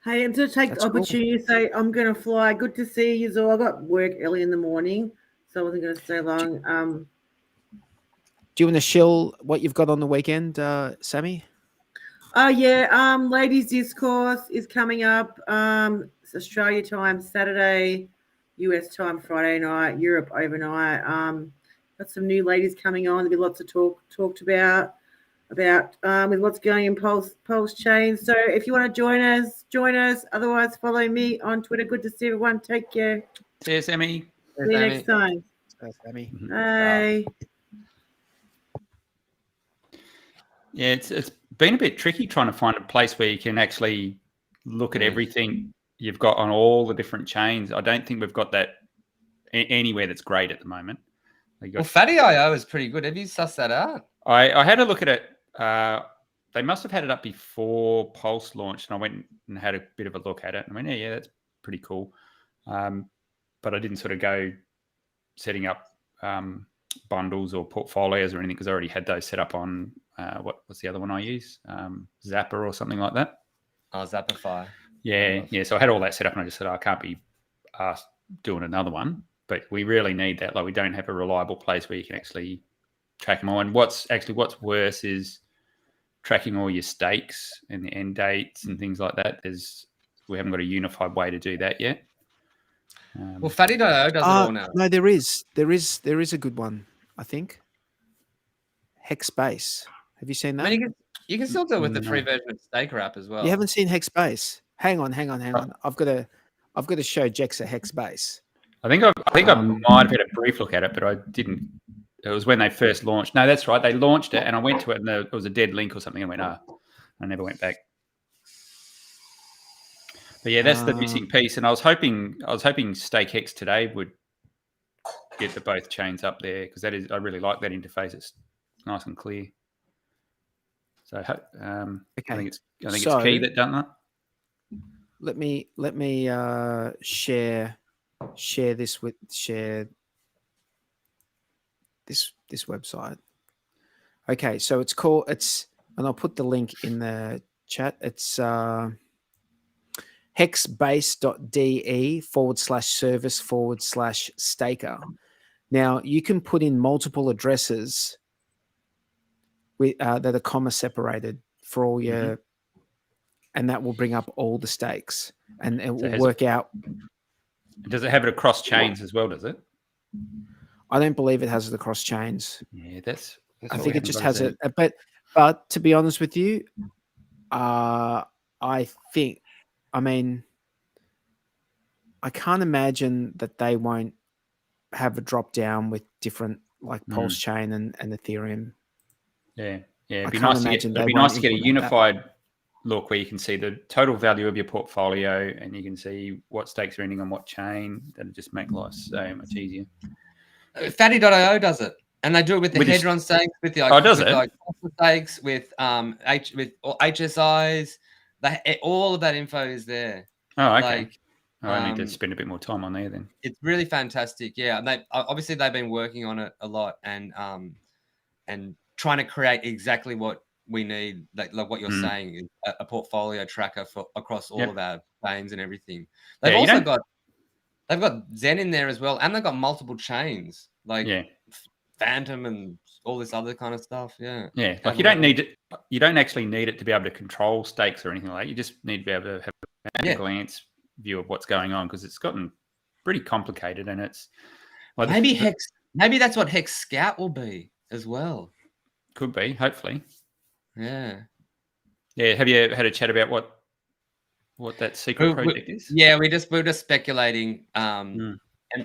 Hey, I'm going to take the opportunity to say I'm going to fly. Good to see you all. I got work early in the morning, so I wasn't going to stay long. Do you want to shill what you've got on the weekend, Sammy? Oh, yeah. Ladies Discourse is coming up. It's Australia time Saturday, US time Friday night, Europe overnight. Got some new ladies coming on. There'll be lots of talked about with what's going in PulseChain. So if you want to join us. Otherwise, follow me on Twitter. Good to see everyone. Take care. See you, Sammy. See you next time. Thanks, Sammy. Bye. Yeah, it's been a bit tricky trying to find a place where you can actually look at everything you've got on all the different chains. I don't think we've got that anywhere that's great at the moment. Well, Fatty.io is pretty good. Have you sussed that out? I had a look at it. They must have had it up before Pulse launched, and I went and had a bit of a look at it. And I went, yeah, that's pretty cool. But I didn't sort of go setting up bundles or portfolios or anything because I already had those set up on what's the other one I use? Zapper or something like that. Oh, Zappify. Yeah. So I had all that set up, and I just said, I can't be asked doing another one. But we really need that. Like, we don't have a reliable place where you can actually track them all. And what's worse is tracking all your stakes and the end dates and things like that. We haven't got a unified way to do that yet. Well, Fatty.io does it all now. No, there is a good one, I think. HEX Base. Have you seen that? I mean, you can still do it with the free version of Staker app as well. You haven't seen HEX Base? Hang on. I've got to show Jex a HEX Base. I think I might have had a brief look at it, but I didn't. It was when they first launched. No, that's right. They launched it, and I went to it, and it was a dead link or something. I went, I never went back. But yeah, that's the missing piece. And I was hoping Stake HEX today would get the both chains up there because I really like that interface. It's nice and clear. So I think it's key that done that. Let me share this website. Okay, so and I'll put the link in the chat. It's hexbase.de/service/staker. Now you can put in multiple addresses that are comma separated for all your, and that will bring up all the stakes, and it will work out. Does it have it across chains as well? Does it? I don't believe it has it across chains. Yeah, that's I think it just has it. But to be honest with you, I can't imagine that they won't have a drop down with different like PulseChain and Ethereum. Yeah. It'd be nice to get a unified look where you can see the total value of your portfolio and you can see what stakes are ending on what chain. That'll just make life so much easier. Fatty.io does it, and they do it with the Hedron stakes, with the stakes, with HSIs. All of that info is there. Oh, okay. I need to spend a bit more time on there then. It's really fantastic. Yeah, and they've been working on it a lot and trying to create exactly what we need, like what you're saying, is a portfolio tracker for across all of our chains and everything. They've also got Zen in there as well, and they've got multiple chains like Phantom and all this other kind of stuff. Yeah, like you don't need it. You don't actually need it to be able to control stakes or anything like that. You just need to be able to have a glance view of what's going on, because it's gotten pretty complicated, and it's like maybe HEX. Maybe that's what HEX Scout will be as well. Could be, hopefully. Yeah. Have you had a chat about what that secret project is? Yeah, we're just speculating. And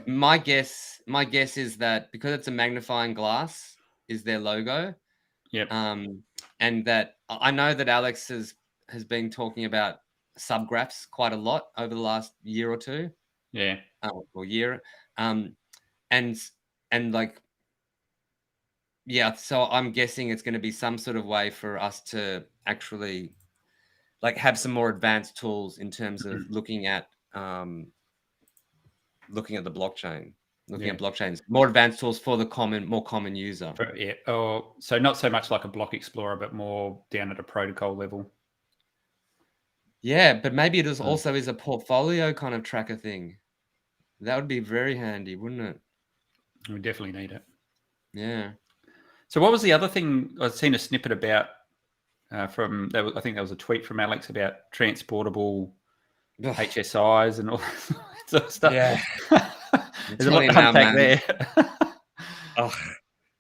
my guess is that because it's a magnifying glass is their logo. Yep. And that I know that Alex has been talking about subgraphs quite a lot over the last year or two. Yeah. Or year. And like, yeah, so I'm guessing it's going to be some sort of way for us to actually like have some more advanced tools in terms of looking at the blockchain, at blockchains, more advanced tools for the more common user. So not so much like a block explorer, but more down at a protocol level. Yeah, but maybe it also is a portfolio kind of tracker thing. That would be very handy, wouldn't it? We definitely need it. Yeah. So what was the other thing I've seen a snippet about I think that was a tweet from Alex about transportable HSIs and all that sort of stuff. Yeah. There's a lot of contact there.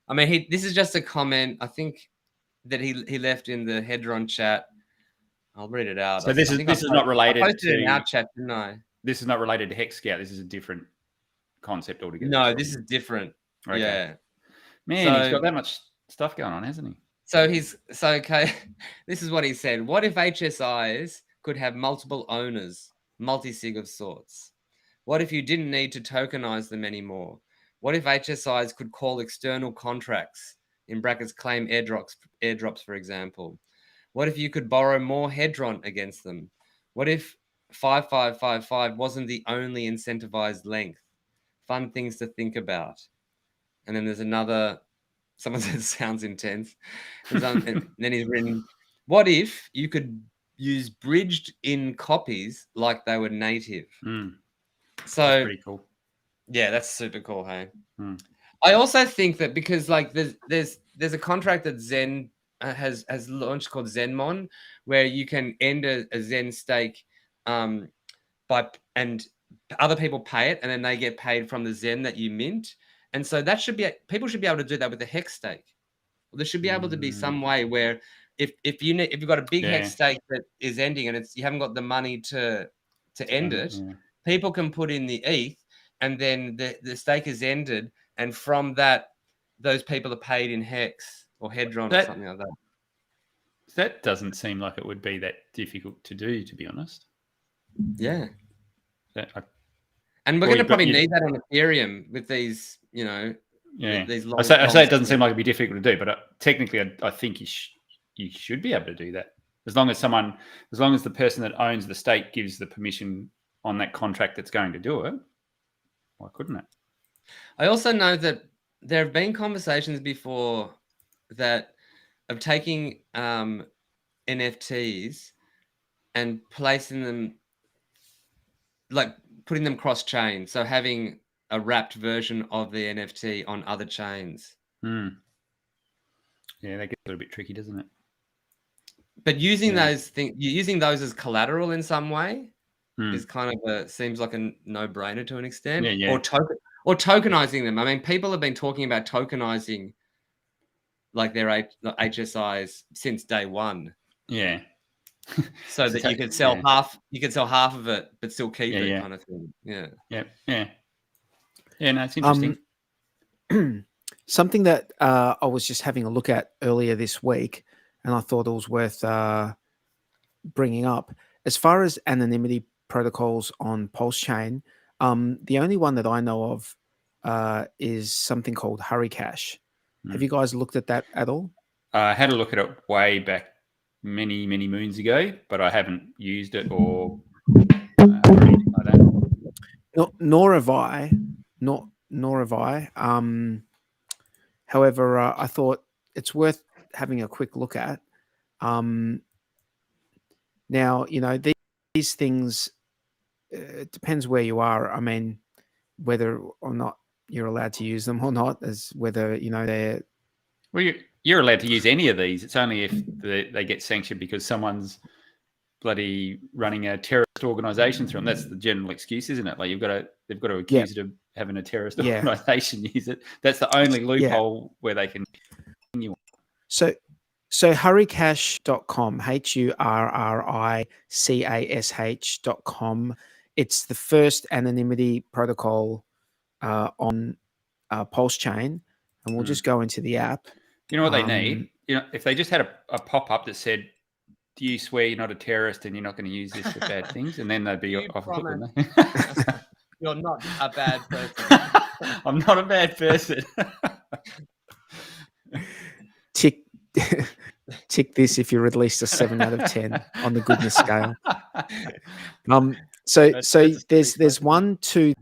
I mean, this is just a comment, I think, that he left in the Hedron chat. I'll read it out. So this is not related I posted to in our chat, didn't I? This is not related to HEX Scout. This is a different concept altogether. No, this is different. Okay. Yeah. Man, he's got that much stuff going on, hasn't he? So okay. This is what he said. What if HSIs could have multiple owners, multi-sig of sorts? What if you didn't need to tokenize them anymore? What if HSIs could call external contracts, in brackets claim airdrops, for example? What if you could borrow more Hedron against them? What if 5555 wasn't the only incentivized length? Fun things to think about. And then there's another, someone said sounds intense. And then he's written, what if you could use bridged in copies like they were native? So that's pretty cool. Yeah, that's super cool, hey? I also think that because like there's a contract that Zen has launched called Zenmon, where you can end a Zen stake and other people pay it, and then they get paid from the Zen that you mint. And so people should be able to do that with a HEX stake. Well, there should be able to be some way where if you've got a big HEX stake that is ending and you haven't got the money to end it, people can put in the ETH, and then the stake is ended, and from that, those people are paid in HEX or Hedron or something like that. That doesn't seem like it would be that difficult to do, to be honest. Yeah. And we're going to probably need that on Ethereum with these, these long. I say it doesn't seem like it'd be difficult to do, but technically, I think you should be able to do that as long as the person that owns the stake gives the permission on that contract that's going to do it. Why couldn't it? I also know that there have been conversations before of taking NFTs and placing them, like putting them cross-chain. So having a wrapped version of the NFT on other chains. Yeah, that gets a little bit tricky, doesn't it? But using those as collateral in some way is kind of seems like a no-brainer to an extent. Or tokenizing them. I mean, people have been talking about tokenizing like their HSIs since day one. Yeah. So that you could sell half of it, but still keep it, kind of thing. Yeah. Yeah. No, it's interesting. Something that I was just having a look at earlier this week, and I thought it was worth bringing up. As far as anonymity protocols on PulseChain, the only one that I know of is something called Hurrycash. Have you guys looked at that at all? I had a look at it way back many, many moons ago, but I haven't used it or anything like that. nor have I. Nor have I. However, I thought it's worth having a quick look at. Now, these things, it depends where you are. I mean, whether or not you're allowed to use them or not, as whether, they're... Well, you're allowed to use any of these. It's only if they get sanctioned because someone's bloody running a terrorist organization through them. That's the general excuse, isn't it? Like they've got to accuse it of having a terrorist organization use it. That's the only loophole where they can continue. So hurrycash.com, HURRICASH.com. It's the first anonymity protocol on PulseChain, and we'll just go into the app. You know what they need? If they just had a pop-up that said, "Do you swear you're not a terrorist and you're not going to use this for bad things?" And then they'd be off hook, wouldn't they? You're not a bad person. I'm not a bad person. Tick this if you're at least a 7 out of 10 on the goodness scale. So there's 1, 2,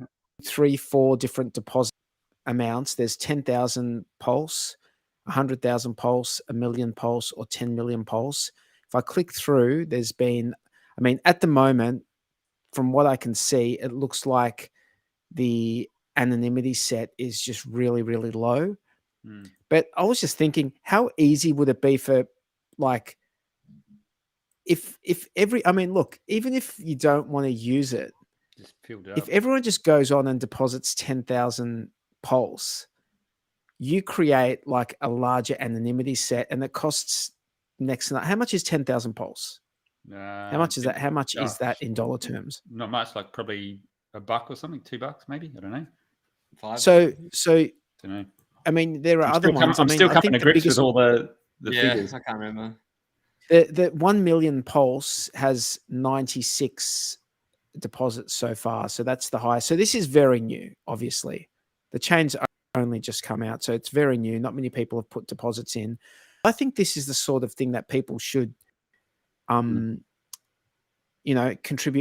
3, 4 different deposit amounts. There's 10,000 pulse, 100,000 pulse, 1 million pulse, or 10 million pulse. If I click through, there's been, at the moment, from what I can see, it looks like the anonymity set is just really, really low. But I was just thinking, how easy would it be for, like, if look, even if you don't want to use it, just filled it up. If everyone just goes on and deposits 10,000 pulse, you create like a larger anonymity set, and it costs next to nothing. How much is 10,000 pulse? How much is that? How much is that in dollar terms? Not much, like probably $1 or something, $2 maybe. I don't know. 5. So don't know. There are other ones. I'm still coming to grips with all the figures. I can't remember. The 1 million pulse has 96 deposits so far, so that's the highest. So this is very new. Obviously, the chain's only just come out, so it's very new. Not many people have put deposits in. I think this is the sort of thing that people should, contribute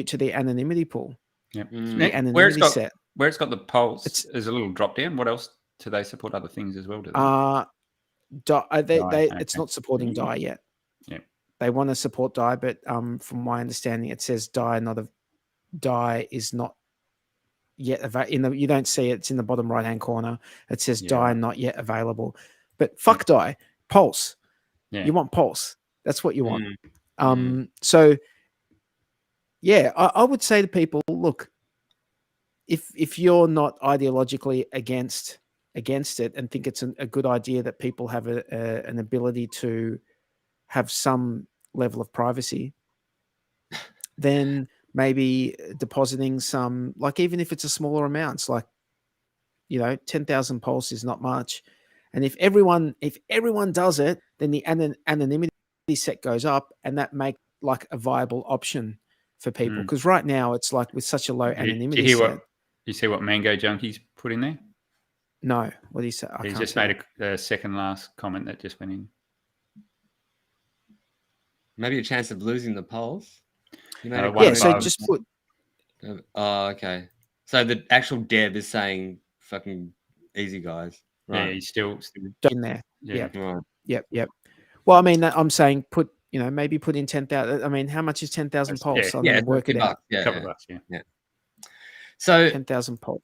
to the anonymity pool. Yep. The anonymity set. Where it's got the pulse, there's a little drop down. What else do they support? Other things as well? Do they? It's not supporting DAI yet. Yeah. They want to support DAI, but from my understanding, it says DAI is not yet available. You don't see it. It's in the bottom right hand corner. It says DAI not yet available. But fuck DAI, Pulse. Yeah. You want Pulse. That's what you want. So yeah, I would say to people, look, if you're not ideologically against it and think it's a good idea that people have an ability to have some level of privacy, then maybe depositing some, like, even if it's a smaller amounts, like, 10,000 pulse is not much. And if everyone does it, then the anonymity set goes up, and that make like a viable option for people. Because right now it's like with such a low anonymity set. You see what Mango Junkie's put in there? No. What do you say? He's just made a second last comment that just went in. Maybe a chance of losing the pulse. So just put. Oh, okay. So the actual dev is saying fucking easy, guys. Right. Yeah, he's still in there. Yeah. Right. Yep. Well, I'm saying put, maybe put in 10,000. How much is 10,000 pulse? Work it out. Yeah, couple bucks. Yeah. So 10,000 pulse.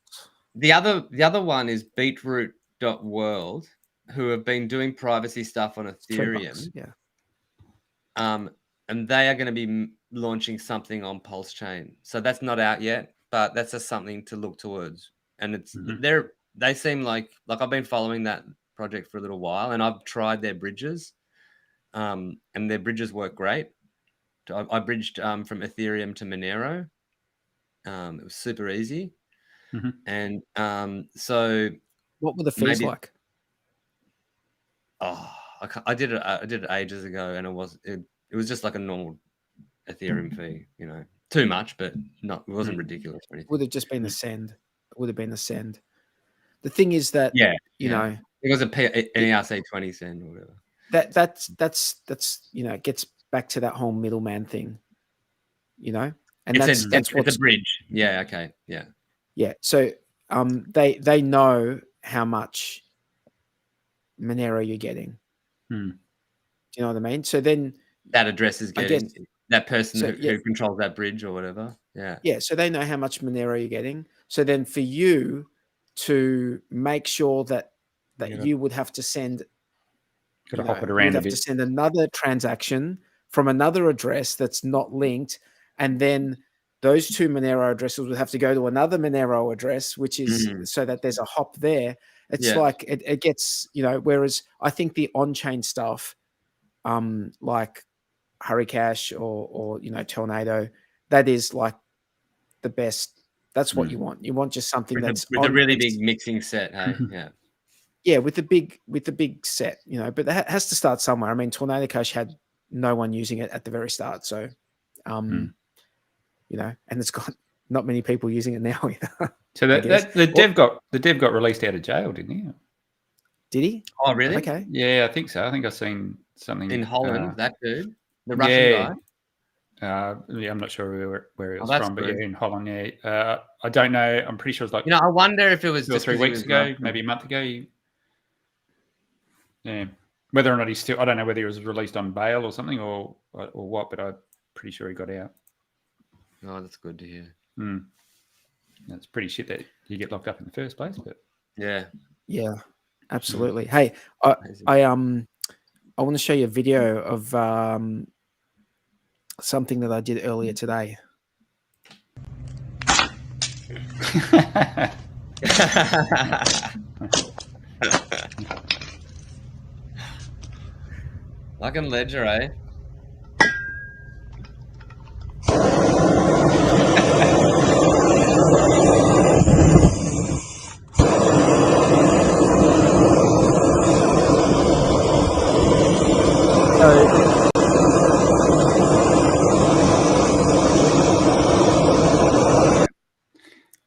The other one is beetroot.world, who have been doing privacy stuff on Ethereum. Yeah. And they are going to be launching something on PulseChain. So that's not out yet, but that's just something to look towards. And it's they seem like I've been following that project for a little while, and I've tried their bridges, and their bridges work great. I bridged from Ethereum to Monero. It was super easy. And so what were the fees like? Oh, I did it ages ago, and it was just like a normal Ethereum fee, too much, but it wasn't ridiculous or anything. Would have just been the send. It would have been the send. The thing is that it was an ERC20 send or whatever. That's gets back to that whole middleman thing, and that's a bridge. Yeah. Okay. Yeah. Yeah. So they know how much Monero you're getting. Hmm. Do you know what I mean? So then that address is getting again, that person so, who controls that bridge or whatever. Yeah. Yeah. So they know how much Monero you're getting. So then for you to make sure that you would have to send, Gotta you know, hop it you around would a have to bit. send another transaction from another address that's not linked, and then those two Monero addresses would have to go to another Monero address, which is so that there's a hop there. It's like it gets, you know, whereas I think the on-chain stuff, like Hurricash or you know, Tornado, that is like the best. That's what you want. You want just something with that's with a really big mixing set, hey? Yeah. Yeah, with the big set, you know, but that has to start somewhere. I mean, Tornado Cash had no one using it at the very start, so you know, and it's got not many people using it now either. So the dev got released out of jail, didn't he? Did he? Oh, really? Okay. Yeah, I think so. I think I've seen something In Holland. That dude, the Russian guy. Yeah, I'm not sure where he was that's from, but good. yeah, in Holland. Yeah, I don't know. I'm pretty sure it's like, you know, I wonder if it was 2 or just 3 'cause he weeks was ago, Russian. maybe a month ago. Yeah, whether or not he's still, I don't know whether he was released on bail or something or what, but I'm pretty sure he got out. Oh, that's good to hear. That's pretty shit that you get locked up in the first place, but yeah, absolutely. Hey, I want to show you a video of something that I did earlier today. Like in Ledger, eh?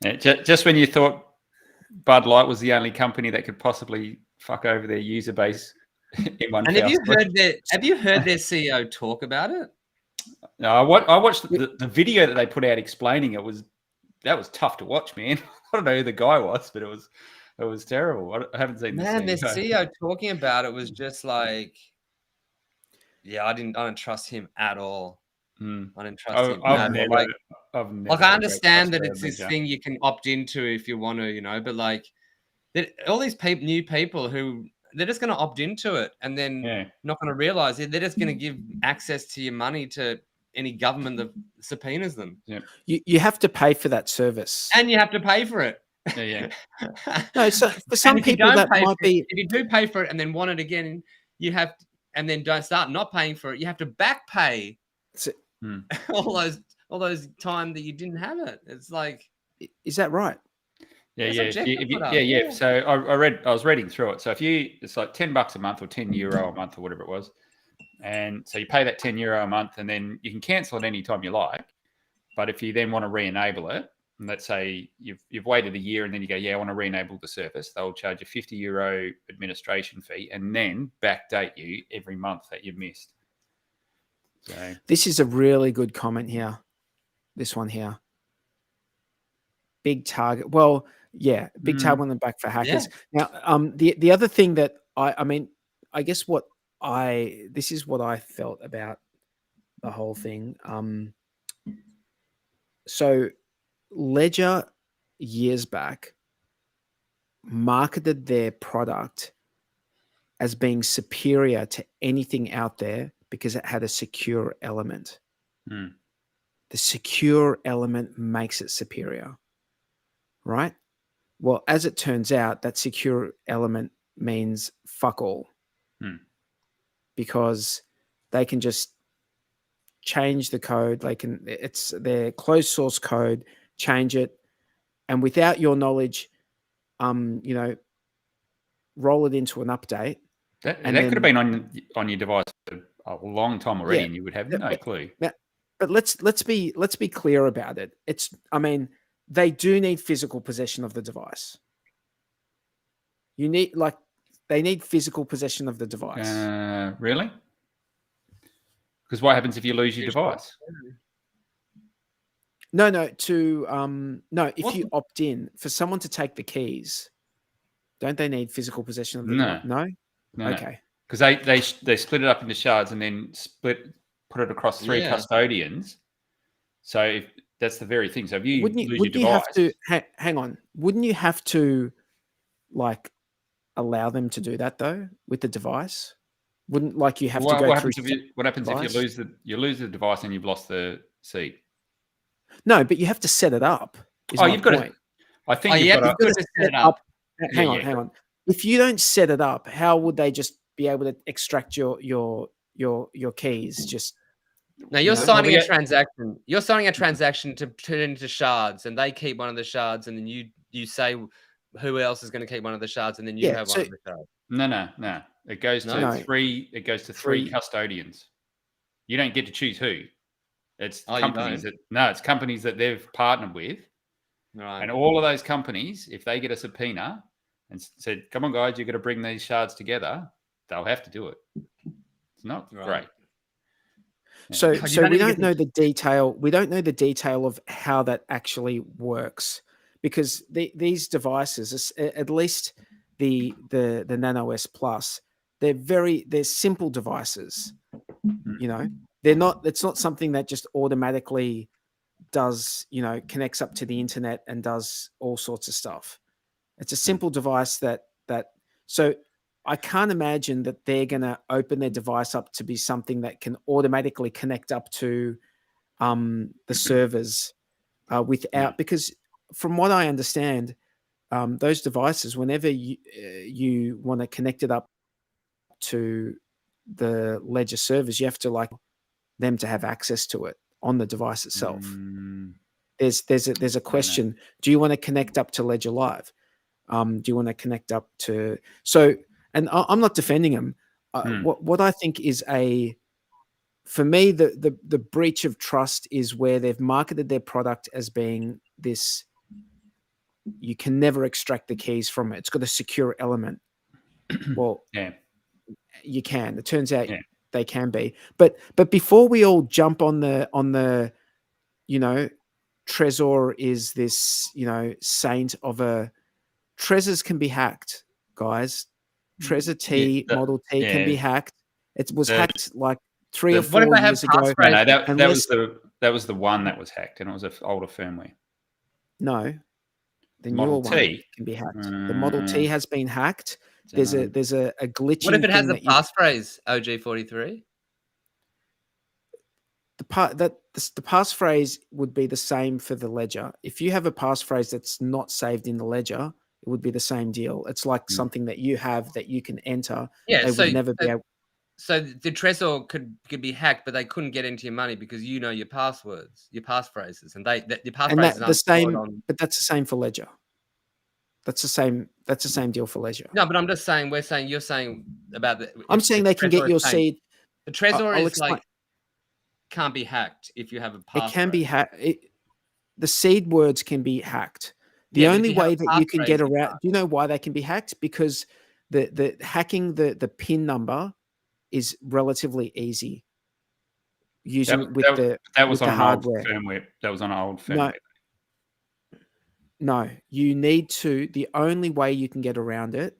Yeah, just when you thought Bud Light was the only company that could possibly fuck over their user base in one. And have you heard their CEO talk about it? No, I watched the video that they put out explaining it. That was tough to watch, man. I don't know who the guy was, but it was terrible. I haven't seen Man, the CEO talking about it was just like, yeah, I don't trust him at all. I didn't trust him. I've never I understand that it's this thing you can opt into if you want to, you know, but like all these new people who they're just going to opt into it and then not going to realize it. They're just going to give access to your money to any government that subpoenas them. Yeah. You have to pay for that service. And you have to pay for it. Yeah. No, so for some people that might be... If you do pay for it and then want it again, you have to, and then don't start not paying for it, you have to back pay all those time that you didn't have it. It's like... Is that right? Yeah. So I was reading through it. So it's like $10 a month or €10 a month or whatever it was. And so you pay that €10 a month and then you can cancel it anytime you like. But if you then want to re-enable it, and let's say you've waited a year and then you go, I want to re-enable the service, they'll charge a €50 administration fee and then backdate you every month that you've missed. So this is a really good comment here. This one here. Big target. Well, yeah, big target on the back for hackers. Yeah. Now, the other thing that I mean, I guess this is what I felt about the whole thing. So Ledger years back marketed their product as being superior to anything out there because it had a secure element. The secure element makes it superior, right? Well, as it turns out, that secure element means fuck all because they can just change the code. It's their closed source code, change it. And without your knowledge, roll it into an update. That could have been on your device for a long time already, and you would have no clue. But let's be clear about it. They do need physical possession of the device. They need physical possession of the device. No, no. If you opt in for someone to take the keys, don't they need physical possession of the device? No. Okay. Because they split it up into shards and then put it across 3 custodians. So if, that's the very thing. So if you lose your device, have to hang on? Wouldn't you have to like allow them to do that though with the device? Wouldn't like you have to go through? What happens if you lose the device and you've lost the seed? No, but you have to set it up. You've got to. I think you've got to set it up. Hang on. If you don't set it up, how would they just be able to extract your keys? Just now you're signing a transaction. You're signing a transaction to turn into shards, and they keep one of the shards, and then you say who else is going to keep one of the shards, and then you have one of the shards. No. It goes to 3. It goes to 3 custodians. You don't get to choose who. It's companies it's companies that they've partnered with, right? And all of those companies, if they get a subpoena and said, "Come on, guys, you've got to bring these shards together," they'll have to do it. It's not great. So we don't know the detail. We don't know the detail of how that actually works because these devices, at least the Nano S Plus, they're simple devices. You know, they're not. It's not something that just automatically does. You know, connects up to the internet and does all sorts of stuff. It's a simple device that. So I can't imagine that they're going to open their device up to be something that can automatically connect up to the servers without, because from what I understand, those devices, whenever you want to connect it up to the Ledger servers, you have to like them to have access to it on the device itself. There's a question. Do you want to connect up to Ledger Live? Do you want to connect up to and I'm not defending them. What I think is for me, the breach of trust is where they've marketed their product as being this, you can never extract the keys from it. It's got a secure element. Well, you can. It turns out they can be. But before we all jump on the Trezor is this, saint of Trezors can be hacked, guys. Trezor T, Model T can be hacked. It was hacked like 3 or 4 years ago. No, that was the one that was hacked, and it was an older firmware. No, the newer one can be hacked. The Model T has been hacked. There's a glitch. What if it has a passphrase? OG43. The passphrase would be the same for the ledger. If you have a passphrase that's not saved in the ledger, it would be the same deal. It's like something that you have that you can enter. Yeah, they would never be able. So the Trezor could be hacked, but they couldn't get into your money because you know your passwords, your passphrases, and your passphrases the same. But that's the same for ledger. That's the same deal for ledger. No, but I'm just saying. You're saying about the. I'm saying they can get your seed. The Trezor is like can't be hacked if you have a passphrase. It can be hacked. The seed words can be hacked. The only way that you can get around, do you know why they can be hacked? Because the hacking the PIN number is relatively easy using that was on the hardware. Firmware. That was on an old firmware. No, you need to. The only way you can get around it,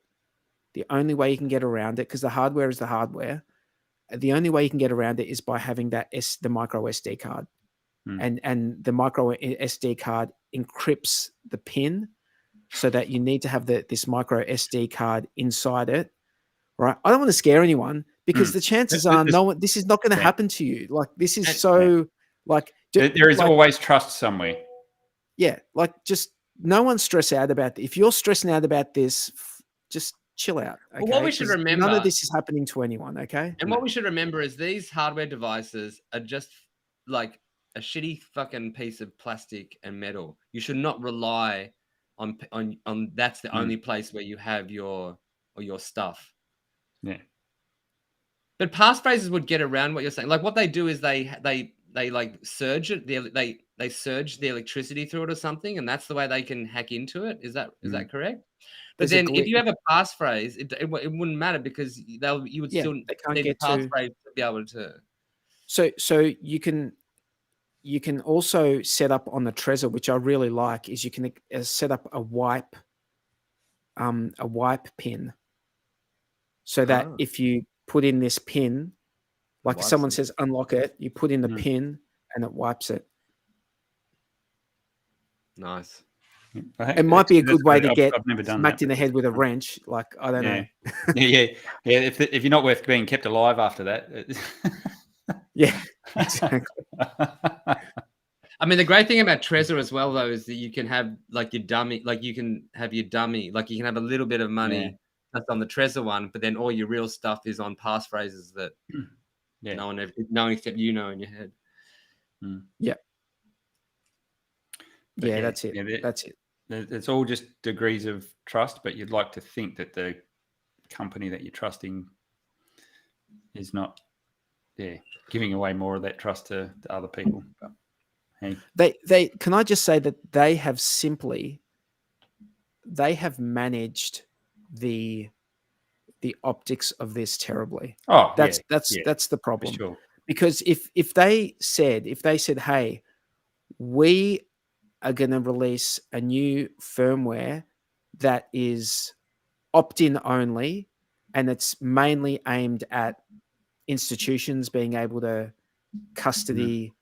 because the hardware is the hardware. The only way you can get around it is by having the micro SD card, and the micro SD card encrypts the PIN, so that you need to have this micro SD card inside it, right? I don't want to scare anyone because the chances are this is not going to happen to you. Like this is there is always trust somewhere. Yeah, like just no one stress out about it. If you're stressing out about this, just chill out. Okay? Well, what we should remember, none of this is happening to anyone. Okay. And what we should remember is these hardware devices are just like a shitty fucking piece of plastic and metal. You should not rely on that's the only place where you have your stuff. Yeah. But passphrases would get around what you're saying. Like what they do is they like surge it. They surge the electricity through it or something, and that's the way they can hack into it. Is that correct? But then if you have a passphrase, it wouldn't matter because you would still need a passphrase to be able to. So you can. you can also set up on the Trezor, which I really like, is you can set up a wipe pin, so that if you put in this pin, like if someone says unlock it, you put in the pin and it wipes it. Nice. It might be a good way to get I've never done smacked that, in the but head with a wrench. Like, I don't know. yeah. If you're not worth being kept alive after that. Yeah, exactly. I mean, the great thing about Trezor as well, though, is that you can have like your dummy, like you can have a little bit of money that's on the Trezor one, but then all your real stuff is on passphrases that no one except you know in your head. Yeah. But yeah, that's it. That's it. It's all just degrees of trust, but you'd like to think that the company that you're trusting is not, giving away more of that trust to other people. But, hey. They can I just say that they have managed the optics of this terribly. Oh, that's the problem. Sure. Because if they said, hey, we are going to release a new firmware that is opt-in only, and it's mainly aimed at institutions being able to custody,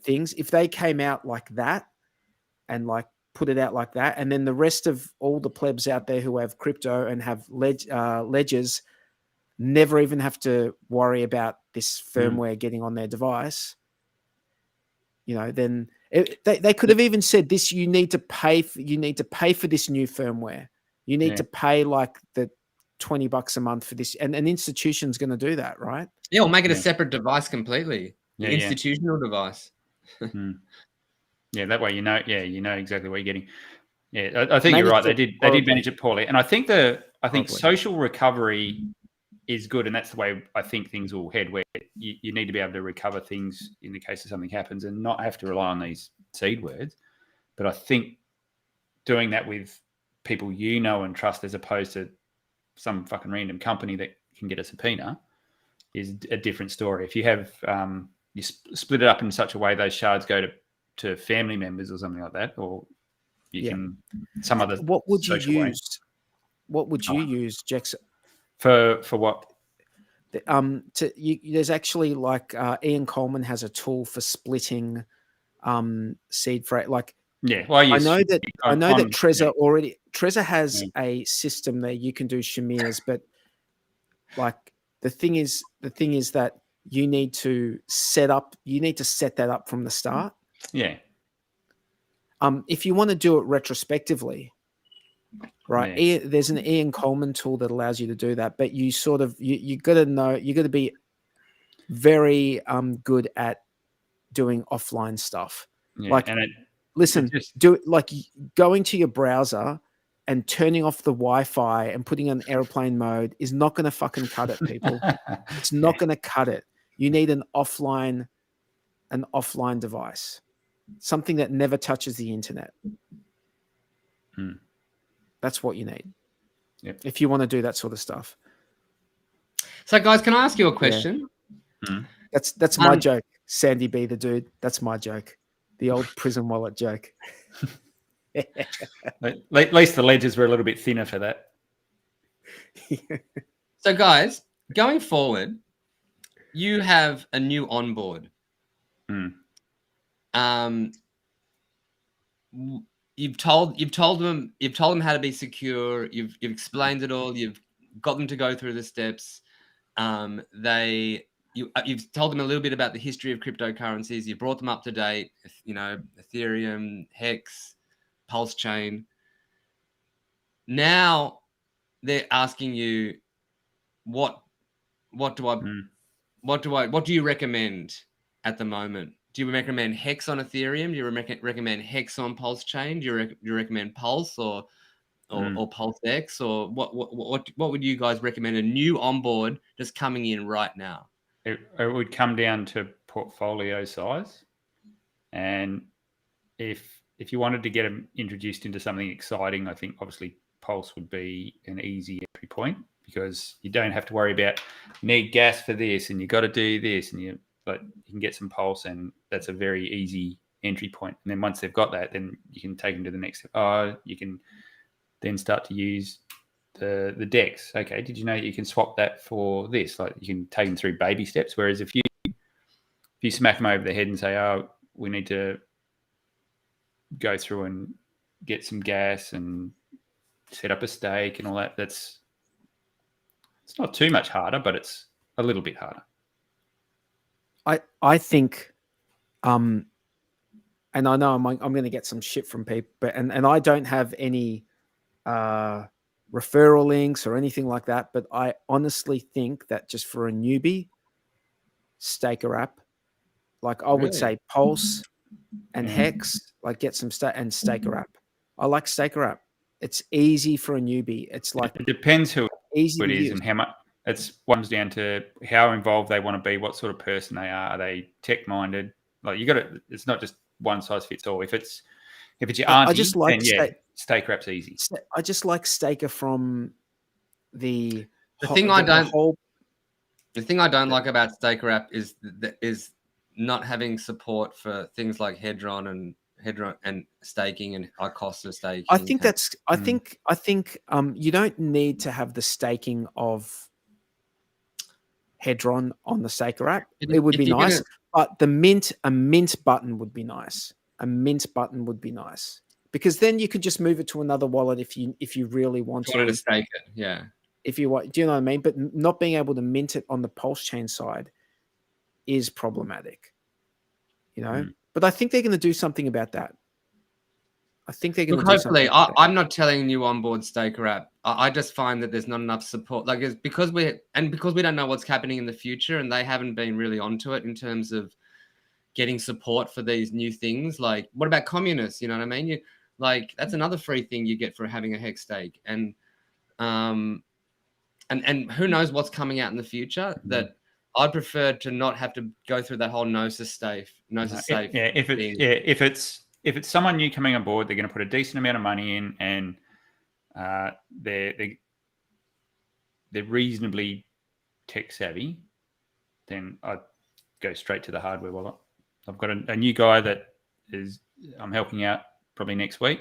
things. If they came out like that and like put it out like that, and then the rest of all the plebs out there who have crypto and have ledgers never even have to worry about this firmware getting on their device, then they could have even said this: you need to pay for this new firmware. You need to pay like the $20 a month for this, and an institution's going to do that, right? Yeah, or make it a separate device completely. The institutional device. Yeah, that way you know exactly what you're getting. Yeah, I think you're right. They did manage it poorly, and I think social recovery is good, and that's the way I think things will head. Where you need to be able to recover things in the case of something happens, and not have to rely on these seed words. But I think doing that with people you know and trust, as opposed to some fucking random company that can get a subpoena, is a different story. If you have you split it up in such a way those shards go to family members or something like that, or you can some other. What would you use? What would you use, Jackson? For what? There's actually like Ian Coleman has a tool for splitting seed freight. Like, well, I know that Trezor has a system there you can do Shamirs, but like the thing is that you need to set that up from the start. Yeah. If you want to do it retrospectively, right? Yeah. There's an Ian Coleman tool that allows you to do that, but you sort of you got to know, you got to be very good at doing offline stuff. Like, do it like going to your browser and turning off the Wi-Fi and putting on airplane mode is not going to fucking cut it, people. It's not going to cut it. You need an offline device, something that never touches the internet. That's what you need. Yep. If you want to do that sort of stuff. So, guys, can I ask you a question? Yeah. That's my joke. Sandy B, the dude. That's my joke. The old prison wallet joke. At least the ledgers were a little bit thinner for that. So, guys, going forward, you have a new onboard. You've told them how to be secure. You've explained it all. You've got them to go through the steps. You've told them a little bit about the history of cryptocurrencies. You brought them up to date. Ethereum, HEX, PulseChain. Now they're asking you, what do you recommend at the moment? Do you recommend HEX on Ethereum? Do you recommend HEX on PulseChain? Do you recommend Pulse or PulseX? Or what would you guys recommend? A new onboard just coming in right now? It would come down to portfolio size, and if you wanted to get them introduced into something exciting, I think obviously Pulse would be an easy entry point, because you don't have to worry about, you need gas for this and you got to do this, and but you can get some Pulse, and that's a very easy entry point. And then once they've got that, then you can take them to the next step. You can then start to use the DEX. Okay, did you know you can swap that for this? Like, you can take them through baby steps. Whereas if you smack them over the head and say, oh, we need to go through and get some gas and set up a stake and all that, it's not too much harder, but it's a little bit harder. I think, and I know I'm going to get some shit from people, but and I don't have any referral links or anything like that, but I honestly think that just for a newbie, staker app, like I would say Pulse and HEX, like get some and staker app. I like staker app. It's easy for a newbie. It's like, it depends who easy it to is use. and how much. It comes down to how involved they want to be, what sort of person they are. Are they tech minded? Like, you got to. It's not just one size fits all. If it's your auntie, I just like then staker app's easy. I just like staker from the thing I don't like about staker app is not having support for things like Hedron and staking and Icosta staking. I think that's. I think you don't need to have the staking of Hedron on the staker app. It would be nice, but a mint button would be nice. A mint button would be nice, because then you could just move it to another wallet if you really want to stake it. Yeah. If you want, do you know what I mean? But not being able to mint it on the PulseChain side is problematic. You know, but I think they're going to do something about that. I think they're going to do something. Hopefully, I'm not telling you on board staker app. I just find that there's not enough support. Like, it's because we don't know what's happening in the future, and they haven't been really onto it in terms of getting support for these new things. Like, what about communists? You know what I mean? That's another free thing you get for having a HEX stake, and who knows what's coming out in the future. That I'd prefer to not have to go through that whole Gnosis safe. If it's someone new coming on board, they're going to put a decent amount of money in, and they're reasonably tech savvy, then I'd go straight to the hardware wallet. I've got a new guy that I'm helping out probably next week.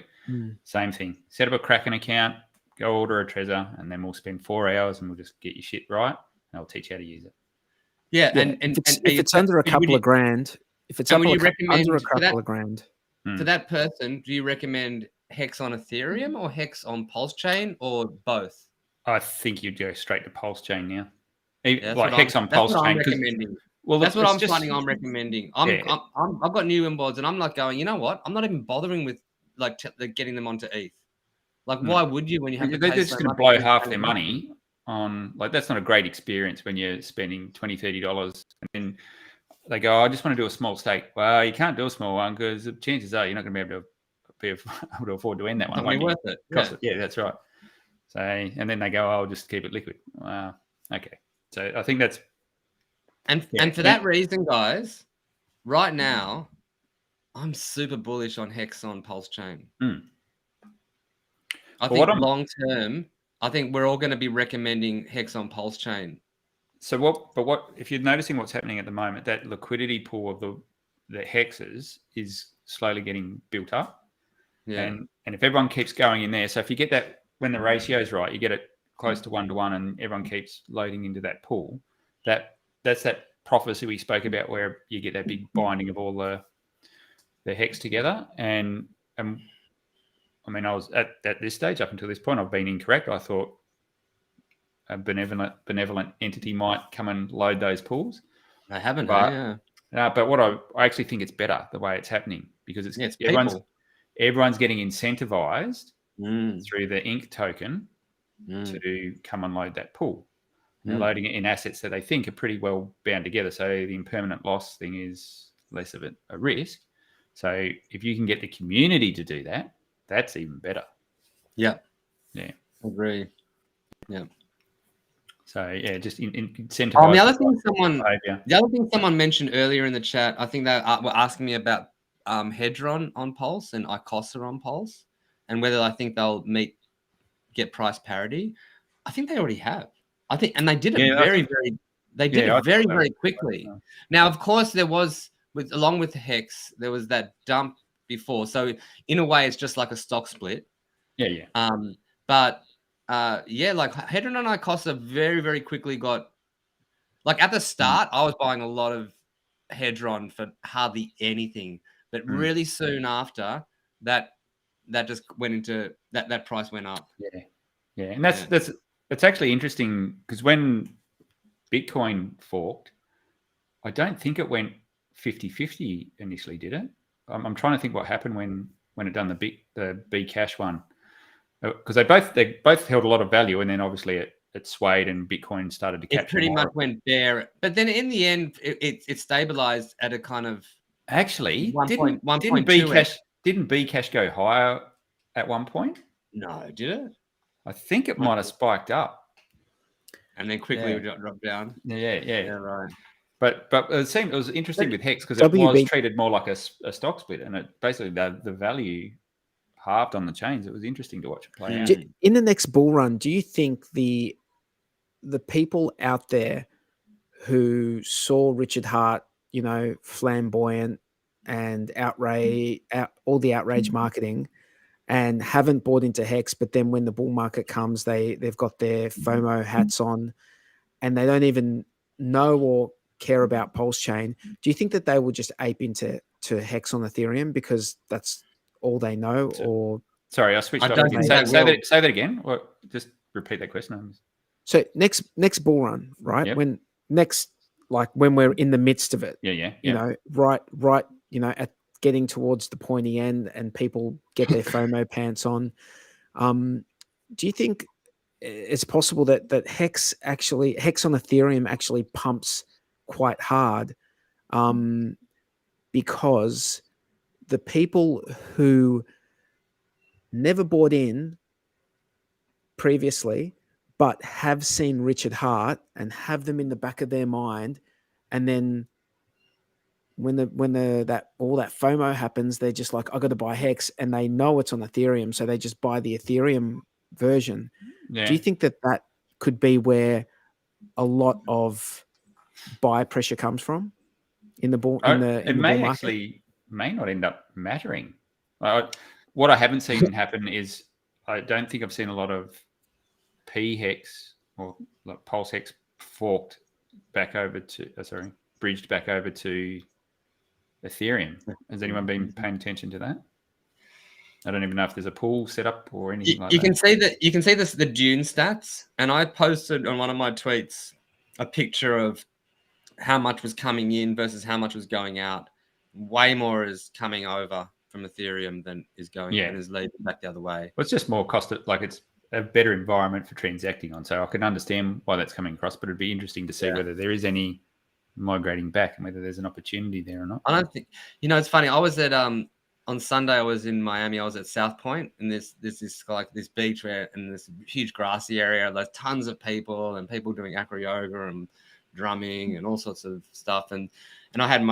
Same thing. Set up a Kraken account, go order a Trezor, and then we'll spend 4 hours and we'll just get your shit right, and I'll teach you how to use it. Yeah, and if it's under a couple of grand, if it's under a couple of grand. For that person, do you recommend HEX on Ethereum or HEX on PulseChain or both? I think you'd go straight to PulseChain now. HEX on PulseChain. Well, that's what I'm finding. I'm recommending. I've got new inboards, and I'm like going, you know what? I'm not even bothering with getting them onto ETH. Like, why would you when you have to? They're just going to blow half their money on. Like, that's not a great experience when you're spending $20, $30, and then they go, I just want to do a small stake. Well, you can't do a small one because the chances are you're not going to be able to afford to end that one. Not worth it. Yeah, that's right. So, and then they go, I'll just keep it liquid. Wow. Okay. So I think that's. And for that reason, guys, right now, I'm super bullish on HEX on PulseChain. I think long term, I think we're all going to be recommending HEX on PulseChain. So what if you're noticing what's happening at the moment, that liquidity pool of the hexes is slowly getting built up. Yeah. And if everyone keeps going in there, so if you get that when the ratio is right, you get it close to 1-to-1 and everyone keeps loading into that pool, that's that prophecy we spoke about where you get that big binding of all the hex together. And I mean, I was at this stage up until this point, I've been incorrect. I thought a benevolent entity might come and load those pools. They haven't, but what I actually think it's better the way it's happening, because it's everyone's getting incentivized through the ink token to come and load that pool. They're loading it in assets that they think are pretty well bound together. So the impermanent loss thing is less of a risk. So if you can get the community to do that, that's even better. Yeah. Yeah. Agree. Yeah. So yeah, just incentivize. The other thing someone mentioned earlier in the chat, I think they were asking me about Hedron on Pulse and Icosta on Pulse, and whether I think they'll get price parity. I think they already have. I think, and they did it very They did Yeah, I it very, thought that very was- quickly. Now, of course, there was along with the HEX, there was that dump before. So in a way, it's just like a stock split. Yeah. But like Hedron and Icosa very, very quickly got, like at the start, I was buying a lot of Hedron for hardly anything, but really soon after that just went into that price went up. Yeah, and that's actually interesting because when Bitcoin forked, I don't think it went 50-50 initially, did it? I'm trying to think what happened when it done the Bcash one, because they both held a lot of value, and then obviously it swayed and Bitcoin started to capture. It pretty much went bare, but then in the end, it stabilized at a kind of actually 1.2. Didn't Bcash go higher at one point? No, did it? I think it might have spiked up and then quickly dropped down. Yeah, right. But it was interesting with HEX because it was treated more like a stock split, and it basically the value halved on the chains. It was interesting to watch it play out. In the next bull run, do you think the people out there who saw Richard Hart, flamboyant and all the outrage marketing, and haven't bought into HEX, but then when the bull market comes, they've got their FOMO hats on, and they don't even know or care about PulseChain? Do you think that they will just ape into HEX on Ethereum because that's all they know? Or sorry, I switched off again. Say that again. Or just repeat that question. So next bull run, right? Yep. When we're in the midst of it, right, at getting towards the pointy end and people get their FOMO pants on. Do you think it's possible that HEX on Ethereum actually pumps quite hard because the people who never bought in previously but have seen Richard Hart and have them in the back of their mind, and then when all that FOMO happens, they're just like, I got to buy HEX, and they know it's on Ethereum, so they just buy the Ethereum version. Yeah. Do you think that could be where a lot of buy pressure comes from in the bull? It may not end up mattering. What I haven't seen happen is I don't think I've seen a lot of P-HEX or like Pulse HEX forked back over to bridged back over to Ethereum. Has anyone been paying attention to that? I don't even know if there's a pool set up or anything like that. You can see the Dune stats, and I posted on one of my tweets a picture of how much was coming in versus how much was going out. Way more is coming over from Ethereum than is going in and is leaving back the other way. Well, it's just more it's a better environment for transacting on. So I can understand why that's coming across, but it'd be interesting to see whether there is any migrating back and whether there's an opportunity there or not. I don't think, it's funny. I was at, on Sunday, I was in Miami. I was at South Point, and there's this beach and this huge grassy area. There's tons of people and people doing acro yoga and drumming and all sorts of stuff. And I had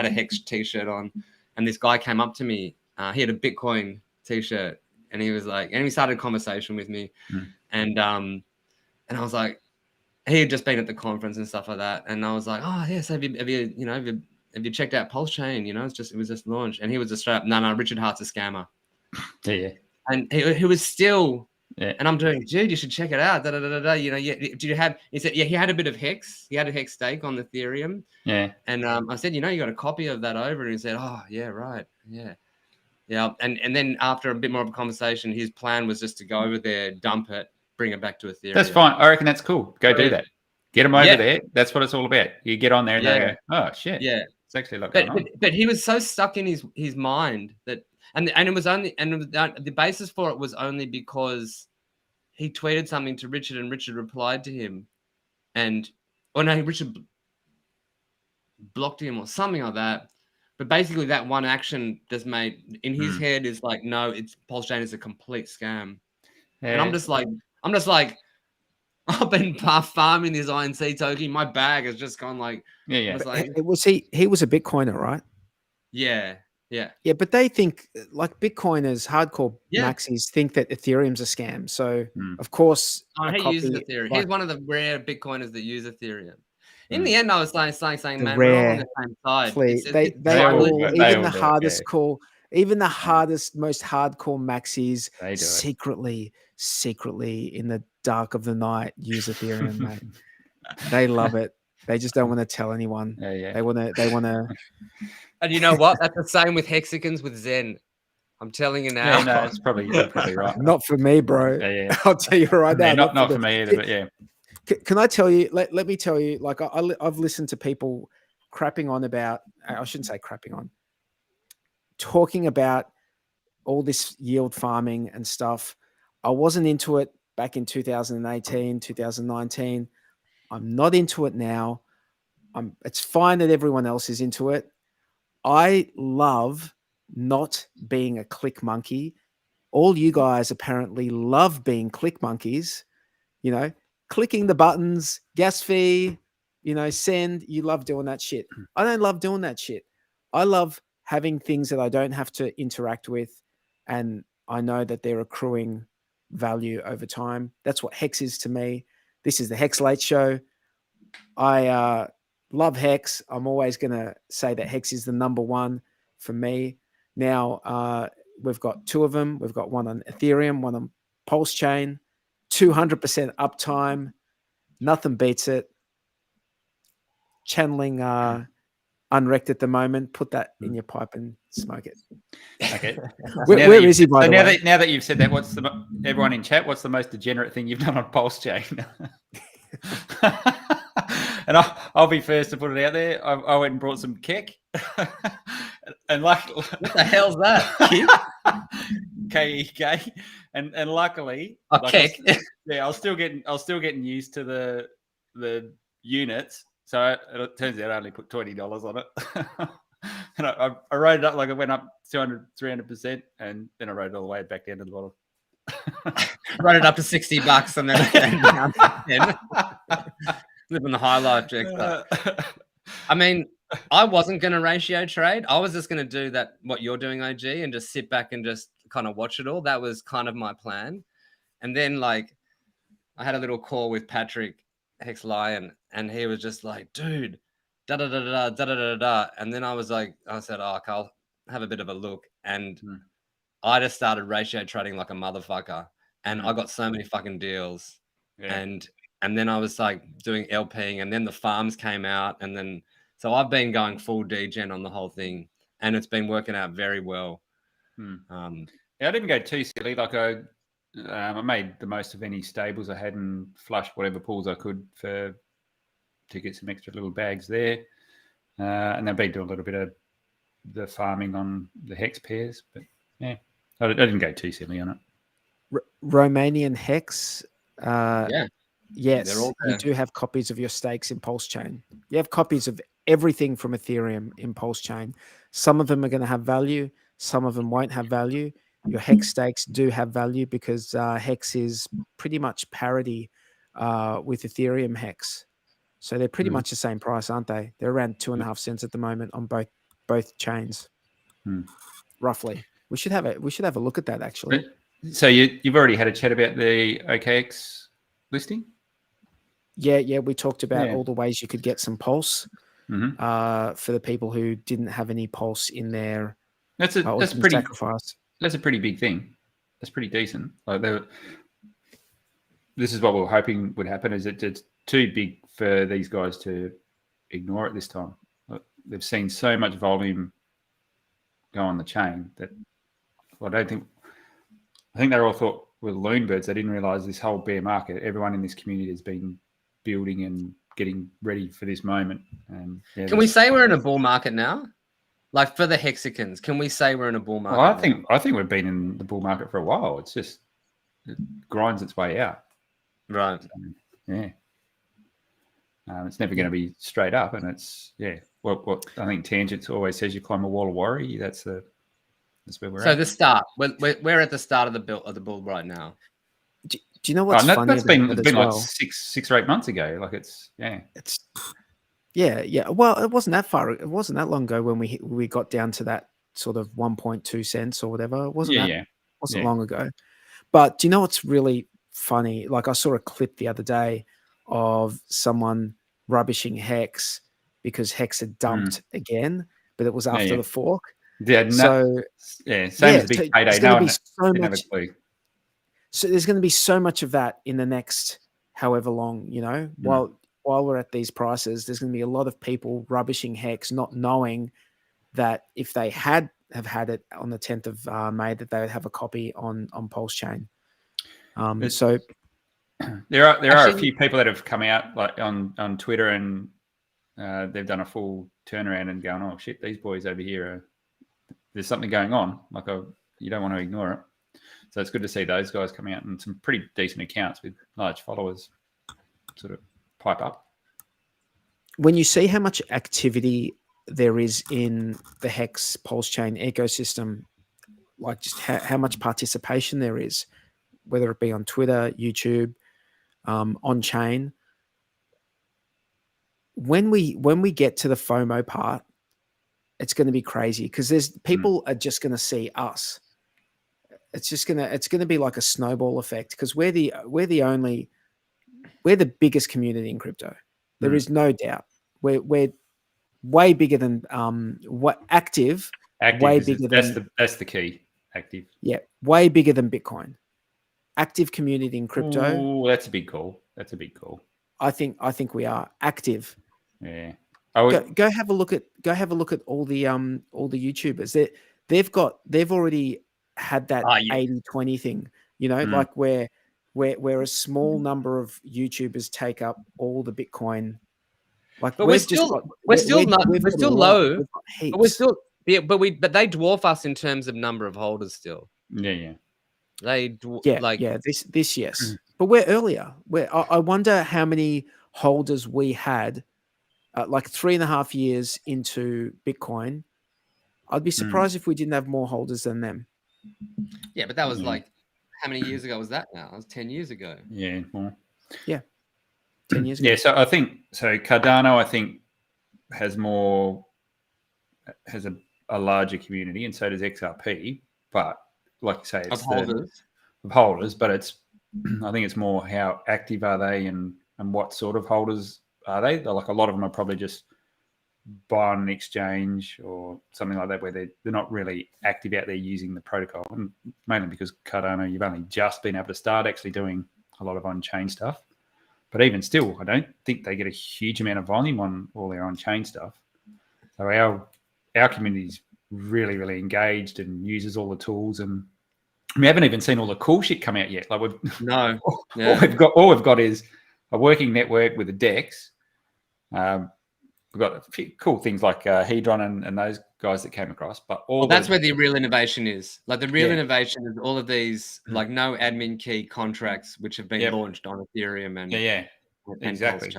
a HEX t-shirt on, and this guy came up to me. He had a Bitcoin t-shirt, and he was like, and he started a conversation with me, and I was like, he had just been at the conference and stuff like that, and I was like, oh yes, have you checked out PulseChain? It was just launched, and he was just straight up, no, Richard Hart's a scammer. Yeah. And he was still, and I'm doing, dude, you should check it out. Did you have? He said, he had a bit of HEX. He had a HEX stake on Ethereum. Yeah. And I said, you got a copy of that over, and he said, oh yeah, right, yeah. Yeah, and then after a bit more of a conversation, his plan was just to go over there, dump it, bring it back to Ethereum. That's fine. I reckon that's cool. Go do that. Get them over there. That's what it's all about. You get on there and they go, oh shit. Yeah. It's actually a lot going on. But he was so stuck in his mind that, and it was only, and the basis for it was only because he tweeted something to Richard, and Richard replied to him, Richard blocked him or something like that. But basically, that one action just made in his head is like, no, PulseChain is a complete scam. Yeah. And I'm just like, I've been farming this INC token. My bag has just gone like, he was a Bitcoiner, right? Yeah. But they think, like, Bitcoiners, hardcore maxis think that Ethereum's a scam. So of course, he uses Ethereum. He's one of the rare Bitcoiners that use Ethereum. In the end, I was saying, The man, we're all on rare the same side. Play. They struggling. all, They even all the do it, hardest yeah. core, even the hardest, most hardcore maxis They do it. secretly in the dark of the night use Ethereum, mate. They love it. They just don't want to tell anyone. Yeah. They want to. And you know what? That's the same with hexagons with Zen. I'm telling you now. Yeah, no, it's probably you're probably right. Not for me, bro. Yeah. I'll tell you right now. Yeah, not for me either, but yeah. Can I tell you? Let me tell you. Like I've listened to people crapping on about. I shouldn't say crapping on. Talking about all this yield farming and stuff. I wasn't into it back in 2018, 2019. I'm not into it now. It's fine that everyone else is into it. I love not being a click monkey. All you guys apparently love being click monkeys, you know, clicking the buttons, gas fee, you know, send. You love doing that shit. I don't love doing that shit. I love having things that I don't have to interact with, and I know that they're accruing value over time. That's what HEX is to me. This is the HEX Late Show. I love HEX. I'm always going to say that HEX is the number one for me. Now, we've got two of them. We've got one on Ethereum, one on PulseChain, 200% uptime. Nothing beats it. Channeling unwrecked at the moment. Put that in your pipe and smoke it. Okay. Where is he, by the way? Now that you've said that, everyone in chat, what's the most degenerate thing you've done on PulseChain? And I'll be first to put it out there. I went and brought some kek. And like, what the hell's that? KEK. And luckily, kek. I was still getting used to the units. So it turns out I only put $20 on it. And I wrote it up like it went up 200-300%, and then I wrote it all the way back down to the bottom. Wrote it up to $60 and then living the high life, Jack. I mean, I wasn't going to ratio trade. I was just going to do what you're doing, OG, and just sit back and just kind of watch it all. That was kind of my plan. And then like I had a little call with Patrick Hex Lion, and he was just like, dude, da da da da da da da da. And then I said, oh, I'll have a bit of a look. And I just started ratio trading like a motherfucker. And I got so many fucking deals. Yeah. And then I was like doing LPing, and then the farms came out. And then, so I've been going full degen on the whole thing, and it's been working out very well. Yeah, I didn't go too silly. Like I made the most of any stables I had and flushed whatever pools I could to get some extra little bags there. And I've been doing a little bit of the farming on the hex pairs, but yeah, I didn't go too silly on it. Romanian hex. Yes, they're all there. you do have copies of your stakes in PulseChain. You have copies of everything from Ethereum in PulseChain. Some of them are going to have value. Some of them won't have value. Your hex stakes do have value because hex is pretty much parity with Ethereum hex. So they're pretty much the same price, aren't they? They're around 2.5 cents at the moment on both chains, roughly. We should have a look at that actually. So you've already had a chat about the OKX listing? Yeah, we talked about all the ways you could get some pulse for the people who didn't have any pulse in their that's pretty sacrifice. That's a pretty big thing. That's pretty decent. Like this is what we were hoping would happen. Is it's too big for these guys to ignore it this time. Like, they've seen so much volume go on the chain that I think they all thought were loon birds. They didn't realize this whole bear market. Everyone in this community has been building and getting ready for this moment. And can we say we're in a bull market now? Like for the hexagons, can we say we're in a bull market? Well, I think we've been in the bull market for a while. It's just it grinds its way out. Right. So, yeah. It's never going to be straight up, and it's what I think Tangents always says: you climb a wall of worry. That's where we're at. So the start, we're at the start of the bull right now. Do you know what's funny? That's been like well? 6 or 8 months ago. Like it's. Yeah. Well, it wasn't that far. It wasn't that long ago when we got down to that sort of 1.2 cents or whatever. It wasn't long ago. But do you know what's really funny? Like I saw a clip the other day of someone rubbishing HEX because HEX had dumped again, but it was after yeah. the fork. Yeah, So same as a big so payday. there's No going to one be so didn't have a much. clue. So there's going to be so much of that in the next however long, while we're at these prices, there's going to be a lot of people rubbishing HEX, not knowing that if they have had it on the 10th of May, that they would have a copy on PulseChain. So there are actually, a few people that have come out like on Twitter, and they've done a full turnaround and going, oh shit, these boys over here there's something going on. Like you don't want to ignore it. So it's good to see those guys coming out and some pretty decent accounts with large followers sort of pipe up. When you see how much activity there is in the HEX PulseChain ecosystem, like just how much participation there is, whether it be on Twitter, YouTube, on chain, when we get to the FOMO part, it's going to be crazy because there's people are just going to see us. It's going to be like a snowball effect because we're the biggest community in crypto. There is no doubt. We're way bigger than active way bigger than that's the key. Active. Yeah, way bigger than Bitcoin. Active community in crypto. Ooh, that's a big call. I think we are active. Yeah. Go have a look at all the YouTubers. They've already had that 80-20 thing, like where a small number of YouTubers take up all the Bitcoin. Like, but we're still low. But they dwarf us in terms of number of holders still. Yeah. This yes, but we're earlier. I wonder how many holders we had, like 3.5 years into Bitcoin. I'd be surprised if we didn't have more holders than them. Yeah, but that was like, how many years ago was that now? It was 10 years ago. Yeah, more. Yeah, 10 years ago. Yeah, so I think Cardano, I think, has a larger community, and so does XRP. But like you say, it's of holders, but I think it's more how active are they and what sort of holders are they? Like a lot of them are probably just buy on an exchange or something like that, where they're not really active out there using the protocol, and mainly because Cardano, you've only just been able to start actually doing a lot of on-chain stuff. But even still, I don't think they get a huge amount of volume on all their on-chain stuff. So our community is really, really engaged and uses all the tools, and we haven't even seen all the cool shit come out yet. Like all we've got is a working network with a DEX. We've got a few cool things like Hedron and those guys that came across, but that's where the real innovation is. Like the real innovation is all of these like no admin key contracts which have been launched on Ethereum and exactly.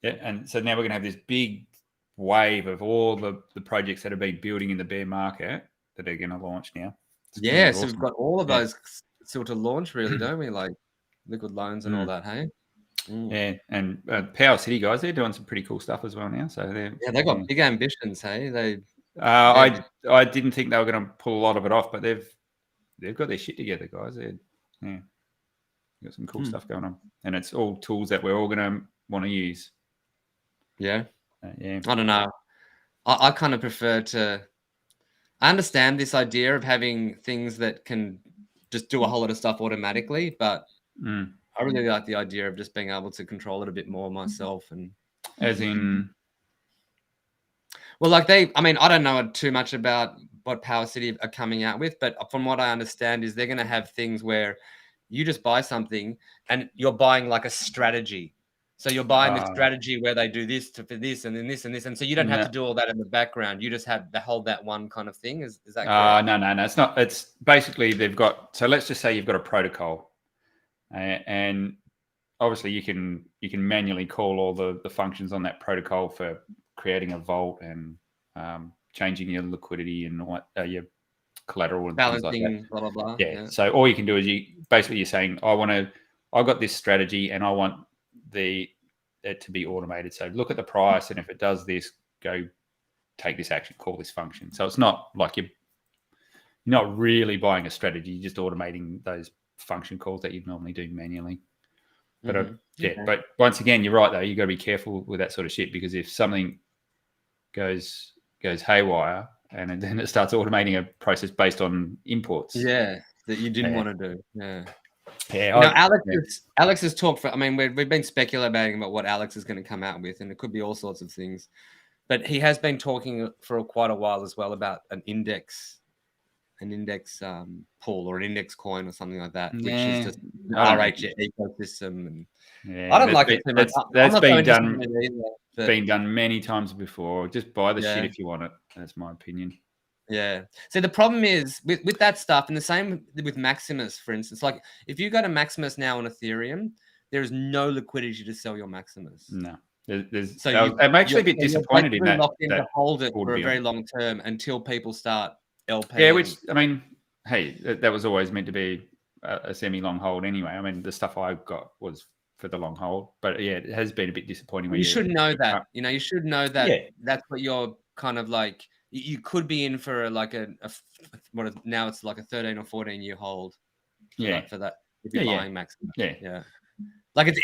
Yeah. And so now we're going to have this big wave of all the projects that have been building in the bear market that are going to launch now. So awesome. We've got all of those still to launch, really, don't we? Like liquid loans and all that. Hey. Yeah, and Power City guys, they're doing some pretty cool stuff as well now. So they've got big ambitions. Hey, I didn't think they were going to pull a lot of it off, but they've got their shit together, guys. They've got some cool stuff going on, and it's all tools that we're all going to want to use. Yeah. I don't know. I kind of prefer to. I understand this idea of having things that can just do a whole lot of stuff automatically, but I really like the idea of just being able to control it a bit more myself. And as in, well, like I don't know too much about what Power City are coming out with, but from what I understand is they're going to have things where you just buy something and you're buying like a strategy. So you're buying the strategy where they do this for this and then this and this. And so you don't have to do all that in the background. You just have to hold that one kind of thing. Is that correct? No. It's not. It's basically they've got, so let's just say you've got a protocol and obviously you can manually call all the functions on that protocol for creating a vault and changing your liquidity and what your collateral and balancing, things like that. Blah, blah, blah. Yeah. So all you can do is you're saying, I got this strategy and I want it to be automated. So look at the price, and if it does this, go take this action, call this function. So it's not like you're not really buying a strategy, you're just automating those function calls that you'd normally do manually. But Okay. but once again, you're right though. You got to be careful with that sort of shit, because if something goes haywire and then it starts automating a process based on imports, that you didn't Yeah. want to do. Yeah. yeah, Alex has talked for. I mean, we've been speculating about what Alex is going to come out with, and it could be all sorts of things. But he has been talking for quite a while as well about an index pool or an index coin or something like that, which is just an RH ecosystem. And I don't like it too much. That's I'm not been so done. interested in it either, but- Been done many times before. Just buy the Yeah. shit if you want it. That's my opinion. Yeah. So the problem is with that stuff, and the same with Maximus, for instance. Like if you go to Maximus now on Ethereum, there is no liquidity to sell your Maximus. No. So I'm actually a bit disappointed in that. Locked in to hold it would for a be very on. long term until people start LP. Yeah, which I mean, hey, that was always meant to be a semi-long hold anyway. I mean, the stuff I got was for the long hold, but yeah, it has been a bit disappointing. You should know that. You know, you should know that that's what you're kind of like. You could be in for now it's like a 13 or 14 year hold. For that if you're buying Maximus. Yeah. Like it's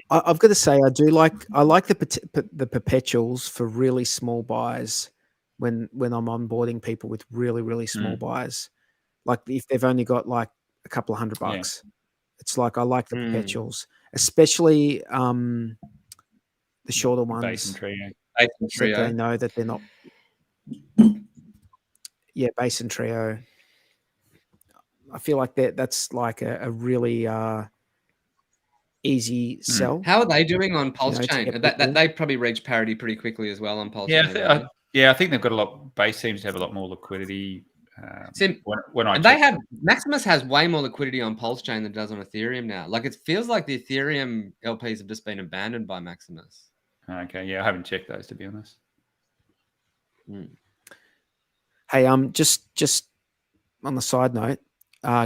I've got to say, I like the perpetuals for really small buys when I'm onboarding people with really, really small buys. Like if they've only got like a couple of $100, it's like I like the perpetuals, especially the shorter ones. Base and trio. So they know that they're not. Yeah, base and trio. I feel like that's like a really easy sell. How are they doing on PulseChain? That they probably reach parity pretty quickly as well on PulseChain. I think they've got a lot. Base seems to have a lot more liquidity. Maximus has way more liquidity on PulseChain than it does on Ethereum now. Like it feels like the Ethereum LPs have just been abandoned by Maximus. Okay, yeah, I haven't checked those to be honest. Hey, just on the side note,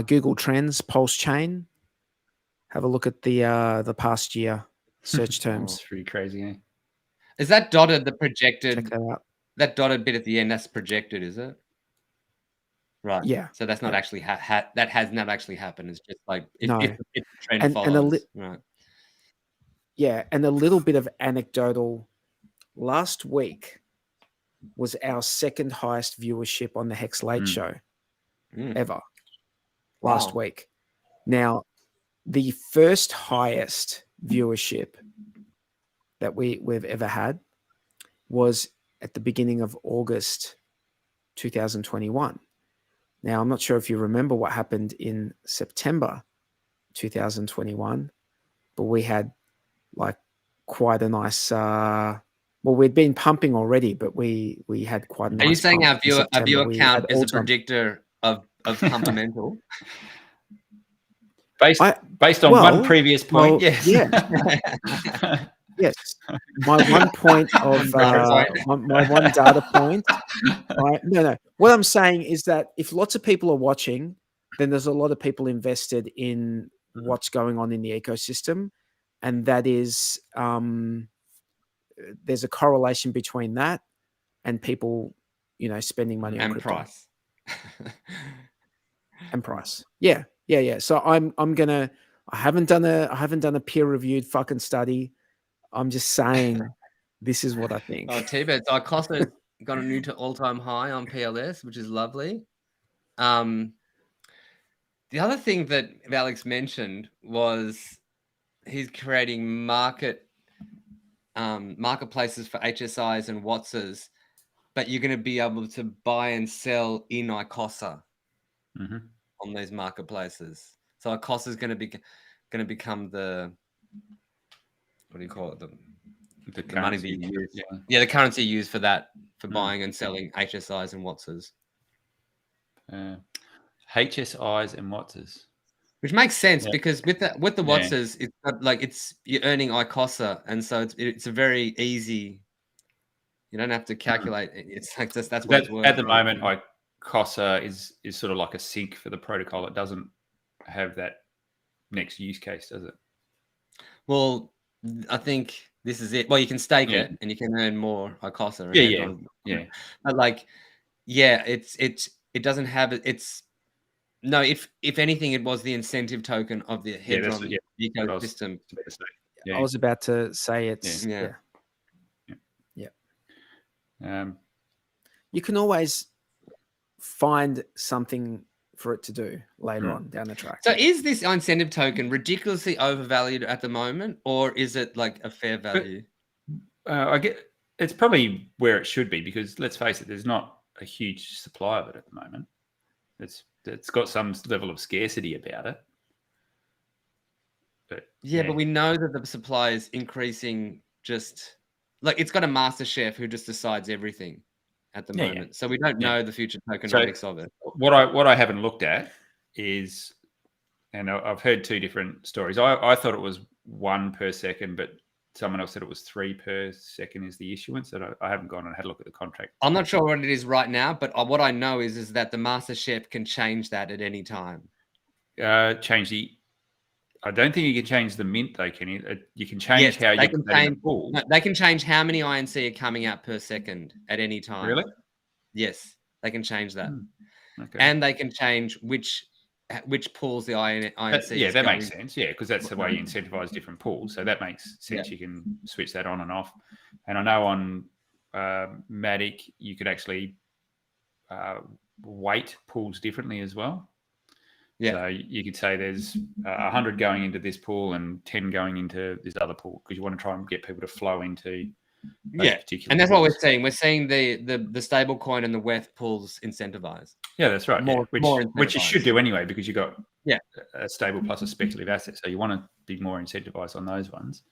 Google Trends, PulseChain. Have a look at the past year search terms. It's pretty crazy, eh? Is that dotted the projected? Check that out. That dotted bit at the end, that's projected, is it? Right. Yeah. So that's not actually that has not actually happened. It's just like if the trend and follows. Right. Yeah, and a little bit of anecdotal. Last week was our second highest viewership on the HEX Late Show ever. Last week. Now, the first highest viewership that we've ever had was at the beginning of August 2021. Now, I'm not sure if you remember what happened in September 2021, but we had like quite a nice we'd been pumping already, but we had quite a nice. Are you saying our viewer count is a all-time predictor of fundamental? Based on one previous point, yes. Yeah. Yes. My one point of my one data point. No. What I'm saying is that if lots of people are watching, then there's a lot of people invested in what's going on in the ecosystem. And that is there's a correlation between that and people, spending money on crypto. Price. And price. Yeah. So I haven't done a peer-reviewed fucking study. I'm just saying this is what I think. Oh, T-Bets. Costa got a new all-time high on PLS, which is lovely. The other thing that Alex mentioned was he's creating marketplaces for HSIs and Wattses, but you're going to be able to buy and sell in ICOSA on these marketplaces. So ICOSA is going to become the, what do you call it? The money that you use. Yeah, the currency used for that, for buying and selling HSIs and Wattses. HSIs and Wattses. Which makes sense because with the Wattses, it's like you're earning ICOSA, and so it's a very easy. You don't have to calculate. It's like that's what it's worth. At the moment, ICOSA is sort of like a sink for the protocol. It doesn't have that next use case, does it? Well, I think this is it. Well, you can stake it and you can earn more ICOSA. Yeah. But it doesn't have it. It's No, if anything, it was the incentive token of the Hedron ecosystem. I was about to say it's Yeah. You can always find something for it to do later on down the track. So is this incentive token ridiculously overvalued at the moment, or is it like a fair value? I get it's probably where it should be, because let's face it, there's not a huge supply of it at the moment. It's got some level of scarcity about it. But but we know that the supply is increasing. Just like it's got a master chef who just decides everything at the moment, so we don't know the future tokenomics of it. What I haven't looked at is, and I've heard two different stories. I thought it was 1 per second, but someone else said it was 3 per second is the issuance. So I haven't gone and had a look at the contract. I'm not sure what it is right now, but what I know is that the master chef can change that at any time. I don't think you can change the mint, though, can you? You can change how you can change the pool. No, they can change how many INC are coming out per second at any time. Really? Yes, they can change that. Okay. And they can change which pools the INC that makes sense. Yeah, because that's the way you incentivize different pools. So that makes sense. You can switch that on and off. And I know on Matic, you could actually weight pools differently as well. Yeah. So you could say there's 100 going into this pool and 10 going into this other pool, because you want to try and get people to flow into particular and that's pools. what we're seeing. We're seeing the stable coin and the WETH pools incentivized. Yeah, that's right. Which you should do anyway, because you've got a stable plus a speculative asset. So you want to be more incentivized on those ones.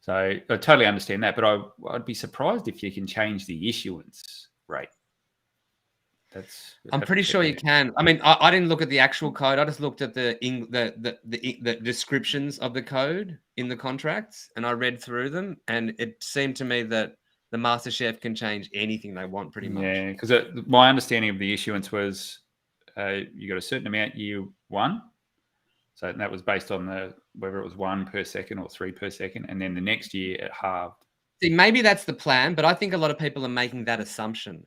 So I totally understand that, but I'd be surprised if you can change the issuance rate. I'm pretty sure you can. I mean, I didn't look at the actual code. I just looked at the descriptions of the code in the contracts, and I read through them, and it seemed to me that the master chef can change anything they want pretty much. Yeah, because my understanding of the issuance was you got a certain amount year 1. So that was based on whether it was 1 per second or 3 per second, and then the next year it halved. See, maybe that's the plan, but I think a lot of people are making that assumption.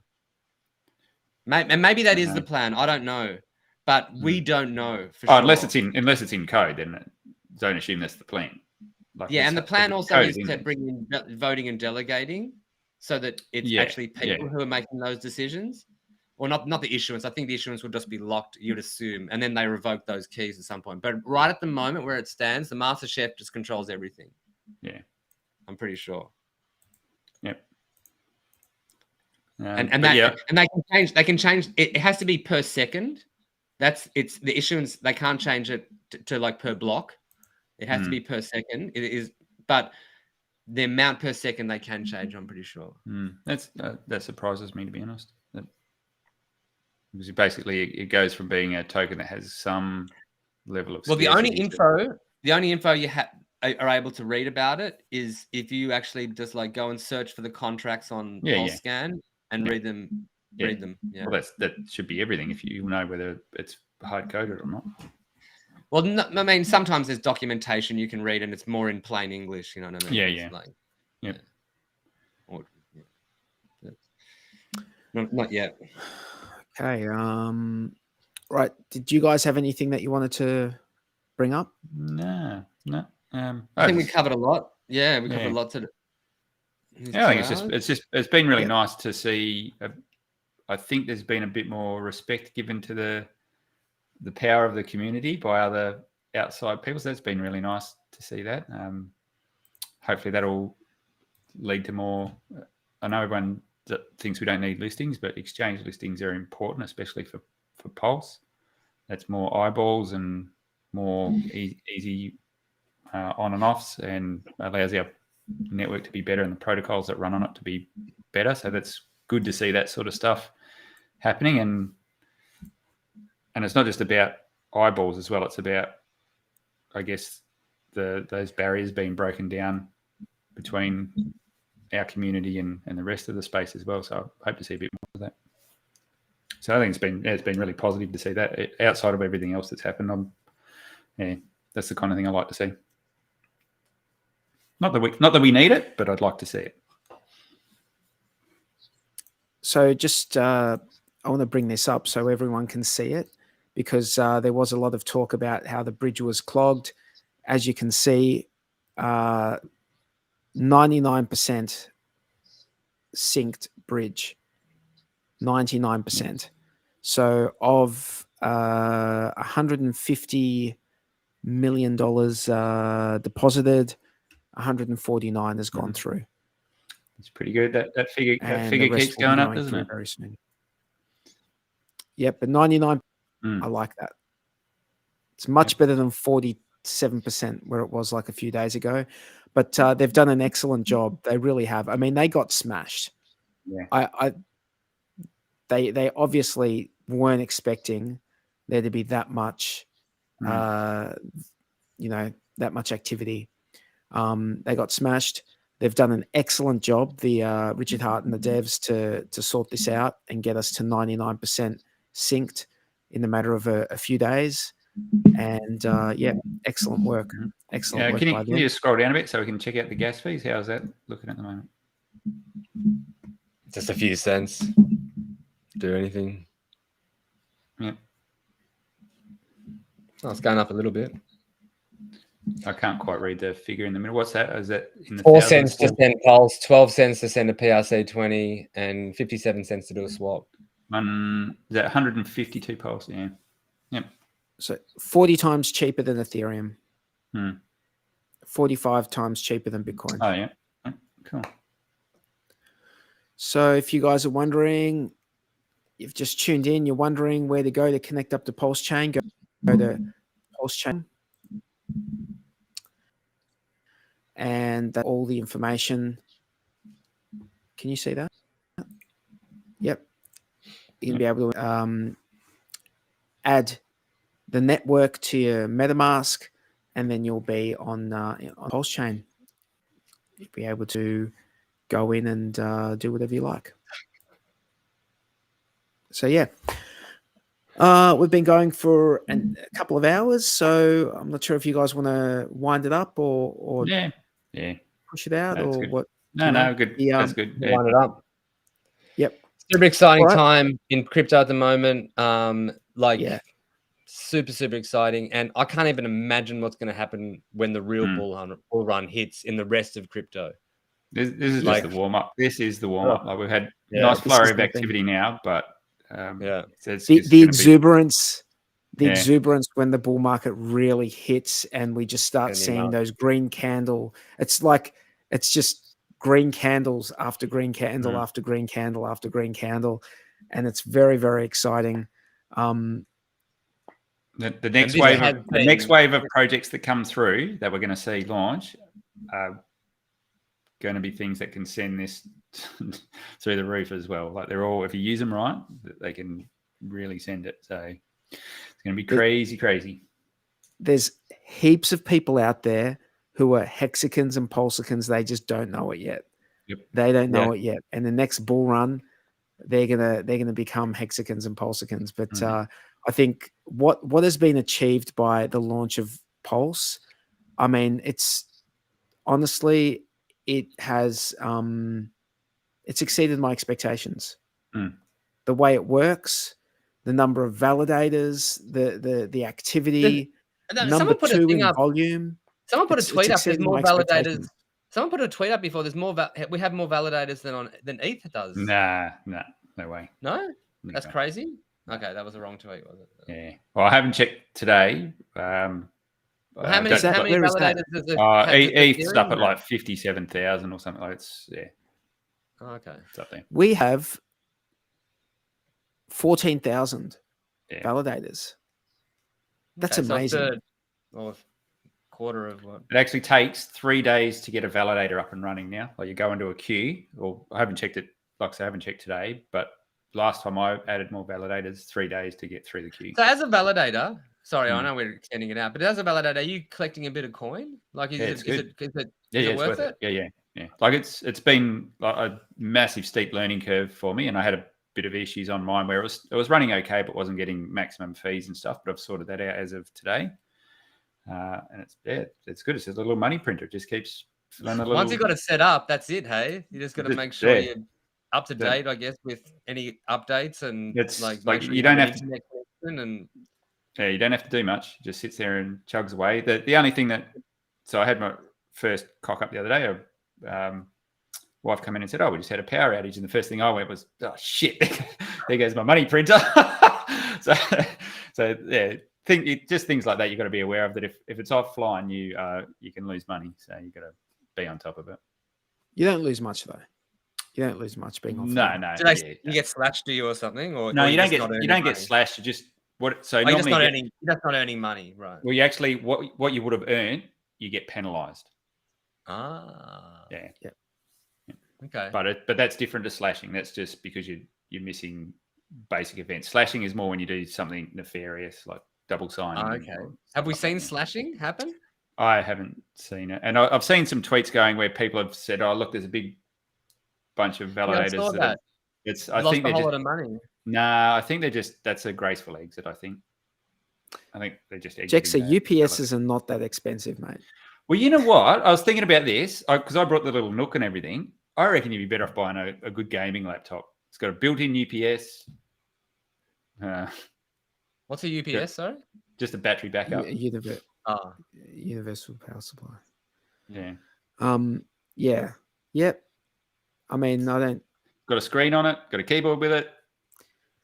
And maybe that is the plan. I don't know, but we don't know for sure. Unless it's in code, then don't assume that's the plan. And the plan also is to bring in voting and delegating, so that it's actually people who are making those decisions, or not the issuance. I think the issuance will just be locked, you'd assume, and then they revoke those keys at some point. But right at the moment where it stands, the master chef just controls everything. Yeah, I'm pretty sure. Yep. And they can change. It has to be per second. It's the issuance. They can't change it to like per block. It has to be per second. It is, but the amount per second they can change. I'm pretty sure. That surprises me, to be honest. Because basically it goes from being a token that has some level of. Well, the only info you are able to read about it is if you actually just like go and search for the contracts on PulseChain. And read them. Yeah. Well, that should be everything. If you know whether it's hard coded or not. Well, no, I mean, sometimes there's documentation you can read, and it's more in plain English. You know what I mean? Not yet. Okay. Right. Did you guys have anything that you wanted to bring up? No. I think we covered a lot. Yeah, we covered a lot to. Yeah, I think it's been really nice to see. I think there's been a bit more respect given to the power of the community by other outside people. So that's been really nice to see that. Hopefully that'll lead to more. I know everyone thinks we don't need listings, but exchange listings are important, especially for Pulse. That's more eyeballs and more easy on and offs, and allows our network to be better and the protocols that run on it to be better. So that's good to see that sort of stuff happening. And it's not just about eyeballs as well. It's about, I guess, those barriers being broken down between our community and the rest of the space as well. So I hope to see a bit more of that. So I think it's been really positive to see that outside of everything else that's happened. That's the kind of thing I like to see. Not that we need it, but I'd like to see it. So just I want to bring this up so everyone can see it, because there was a lot of talk about how the bridge was clogged. As you can see, 99% synced bridge, 99%. So of $150 million deposited, 149 has gone through. It's pretty good. That figure And the rest keeps will be going up, going doesn't through it? very soon. Yep, but 99, I like that. It's much better than 47% where it was like a few days ago. But they've done an excellent job. They really have. I mean, they got smashed. Yeah. They obviously weren't expecting there to be that much, that much activity. They got smashed. They've done an excellent job, the Richard Hart and the devs, to sort this out and get us to 99% synced in the matter of a few days. And excellent work. Excellent work. Can you just scroll down a bit so we can check out the gas fees? How's that looking at the moment? Just a few cents. Do anything. Yeah. Oh, it's going up a little bit. I can't quite read the figure in the middle. What's that? Is that in the 4 cents to send Pulse, 12 cents to send a PRC20, and 57 cents to do a swap. Is that 152 Pulse? Yeah. Yep. So 40 times cheaper than Ethereum. 45 times cheaper than Bitcoin. Oh, yeah. Cool. So if you guys are wondering, you've just tuned in, you're wondering where to go to connect up to PulseChain, go to PulseChain. And that's all the information. Can you see that? Yep. You can be able to add the network to your MetaMask, and then you'll be on PulseChain. You'll be able to go in and do whatever you like. So yeah, we've been going for a couple of hours, so I'm not sure if you guys want to wind it up or push it out or good. what. No, good. That's good. Yeah. Wind it up. Yep. Super exciting time in crypto at the moment. Super, super exciting. And I can't even imagine what's going to happen when the real bull run hits in the rest of crypto. This is like the warm up. This is the warm up. Like we've had nice flurry of activity now, but the exuberance, exuberance when the bull market really hits and we just start seeing those green candle. It's just green candles after green candle after green candle after green candle, and it's very, very exciting. The next wave of projects that come through that we're going to see launch are going to be things that can send this through the roof as well. Like they're all, if you use them right, they can really send it. So it's going to be crazy. There's heaps of people out there who are hexagons and pulsicons. They just don't know it yet. Yep. They don't know it yet. And the next bull run, they're gonna become hexagons and pulsicons. But I think what has been achieved by the launch of Pulse, I mean, it's honestly, it has it's exceeded my expectations. The way it works, the number of validators, the activity, number 2 in volume. Someone put a tweet up. There's more validators. Someone put a tweet up before. There's more. We have more validators than ETH does. No way. No, that's crazy. Okay, that was the wrong tweet, was it? Yeah. Well, I haven't checked today. How many validators does it? ETH's up at like 57,000 or something. Like it's Oh, okay. It's up there. We have 14,000 validators. That's amazing. Or quarter of what? It actually takes 3 days to get a validator up and running now. Like you go into a queue, or I haven't checked it. Like I said, I haven't checked today, but last time I added more validators, 3 days to get through the queue. So as a validator, sorry, I know we're extending it out, but as a validator, are you collecting a bit of coin? Like, is it worth it? Yeah. Like it's been like a massive steep learning curve for me, and I had a bit of issues on mine where it was running okay, but wasn't getting maximum fees and stuff. But I've sorted that out as of today, and it's good. It's a little money printer. It just keeps filling a little. Once you've got it set up, that's it. Hey, you just got to make sure you're up to date, I guess, with any updates, and it's like like sure you don't have to. And Yeah, you don't have to do much. It just sits there and chugs away. The only thing so I had my first cock up the other day. Wife come in and said, "Oh, we just had a power outage," and the first thing I went was, "Oh shit, there goes my money printer." so yeah, just things like that. You've got to be aware of that. If it's offline, you can lose money. So you've got to be on top of it. You don't lose much though. You don't lose much being No. offline. You get slashed, do you, or something? Or no, or you don't get money? slashed. You just So you're just normally not earning money, right? well, you actually what you would have earned, you get penalised. Yeah. Yeah. Okay. But that's different to slashing. That's just because you're missing basic events. Slashing is more when you do something nefarious like double signing. Okay. Have we seen slashing happen? I haven't seen it, and I've seen some tweets going where people have said, "Oh, look, there's a big bunch of validators I saw that. I lost think a they're whole just lot of money. Nah, I think that's a graceful exit. I think they're just Jack, so exiting UPSs are not that expensive, mate. Well, you know what? I was thinking about this because I brought the little Nook and everything. I reckon you'd be better off buying a good gaming laptop. It's got a built-in UPS. What's a UPS, sorry? Just a battery backup. Universal power supply. Yeah. Yeah. Yep. I mean, I don't. Got a screen on it. Got a keyboard with it.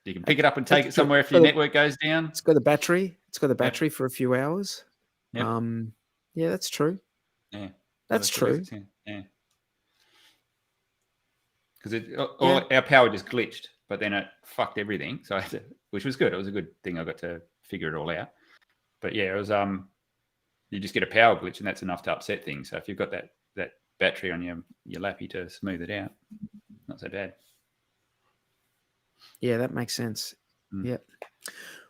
You can pick it up and take it somewhere if your network goes down. It's got a battery. It's got a battery for a few hours. Yep. Yeah, that's true. Yeah. That's true. Yeah. Because our power just glitched, but then it fucked everything. So which was good. It was a good thing. I got to figure it all out. But yeah, it was you just get a power glitch, and that's enough to upset things. So if you've got that battery on your lappy to smooth it out, not so bad. Yeah, that makes sense. Yep.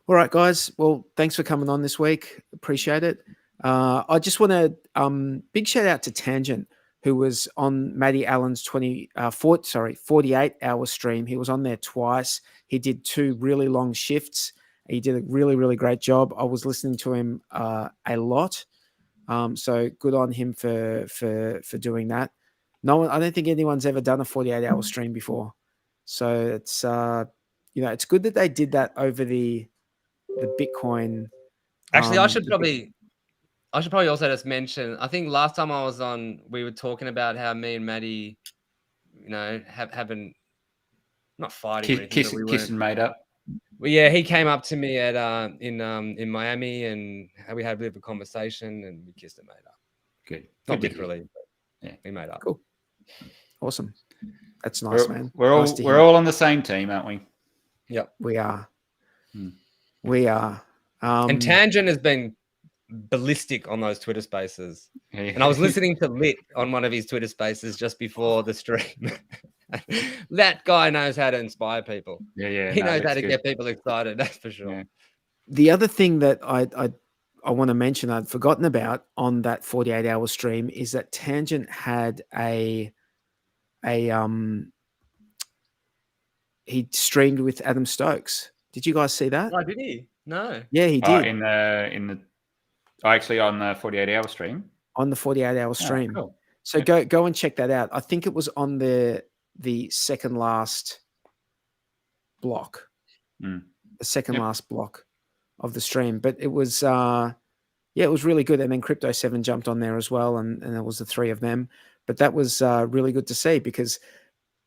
All right, guys. Well, thanks for coming on this week. Appreciate it. I just want to big shout out to Tangent, who was on Matty Allen's 48-hour stream. He was on there twice. He did 2 really long shifts. He did a really, really great job. I was listening to him a lot. So good on him for doing that. I don't think anyone's ever done a 48-hour stream before. So it's it's good that they did that over the Bitcoin. Actually, I should probably also just mention, I think last time I was on, we were talking about how me and Maddie, haven't not fighting, kissing made up. Well, yeah, he came up to me at in Miami, and we had a bit of a conversation, and we kissed and made up. Good. Not literally, but yeah, we made up. Cool. Awesome. That's nice, man. We're all on the same team, aren't we? Yep. We are. We are. And Tangent has been ballistic on those Twitter spaces. Yeah. And I was listening to Lit on one of his Twitter spaces just before the stream. That guy knows how to inspire people. Yeah. He knows how to get people excited, that's for sure. Yeah. The other thing that I want to mention I'd forgotten about on that 48-hour stream is that Tangent had he streamed with Adam Stokes. Did you guys see that? Oh, did he? No. Yeah, he did. Actually on the 48-hour stream. On the 48-hour stream. Cool. So go and check that out. I think it was on the second last block. The second last block of the stream. But it was it was really good. And then Crypto 7 jumped on there as well, and it was the 3 of them. But that was really good to see, because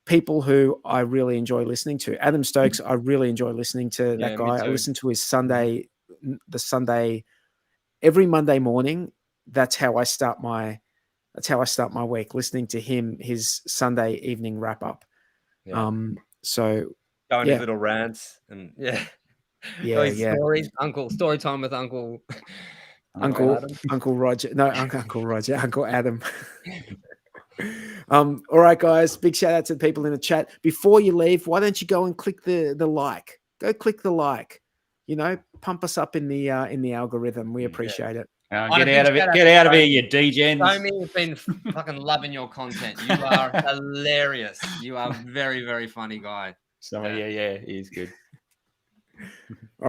people who I really enjoy listening to. Adam Stokes, I really enjoy listening to that guy. I listen to his Sunday every Monday morning. That's how I start my week, listening to him, his Sunday evening wrap up. Yeah. So going to little rants and stories. Story time with Uncle Roger. No, Uncle Roger, Uncle Adam. All right, guys. Big shout out to the people in the chat. Before you leave, why don't you go and click the like? Go click the like. Pump us up in the algorithm. We appreciate it. Get out of it! Get out of here, you degens. Somi has been fucking loving your content. You are hilarious. You are a very, very funny guy. Yeah, he's good.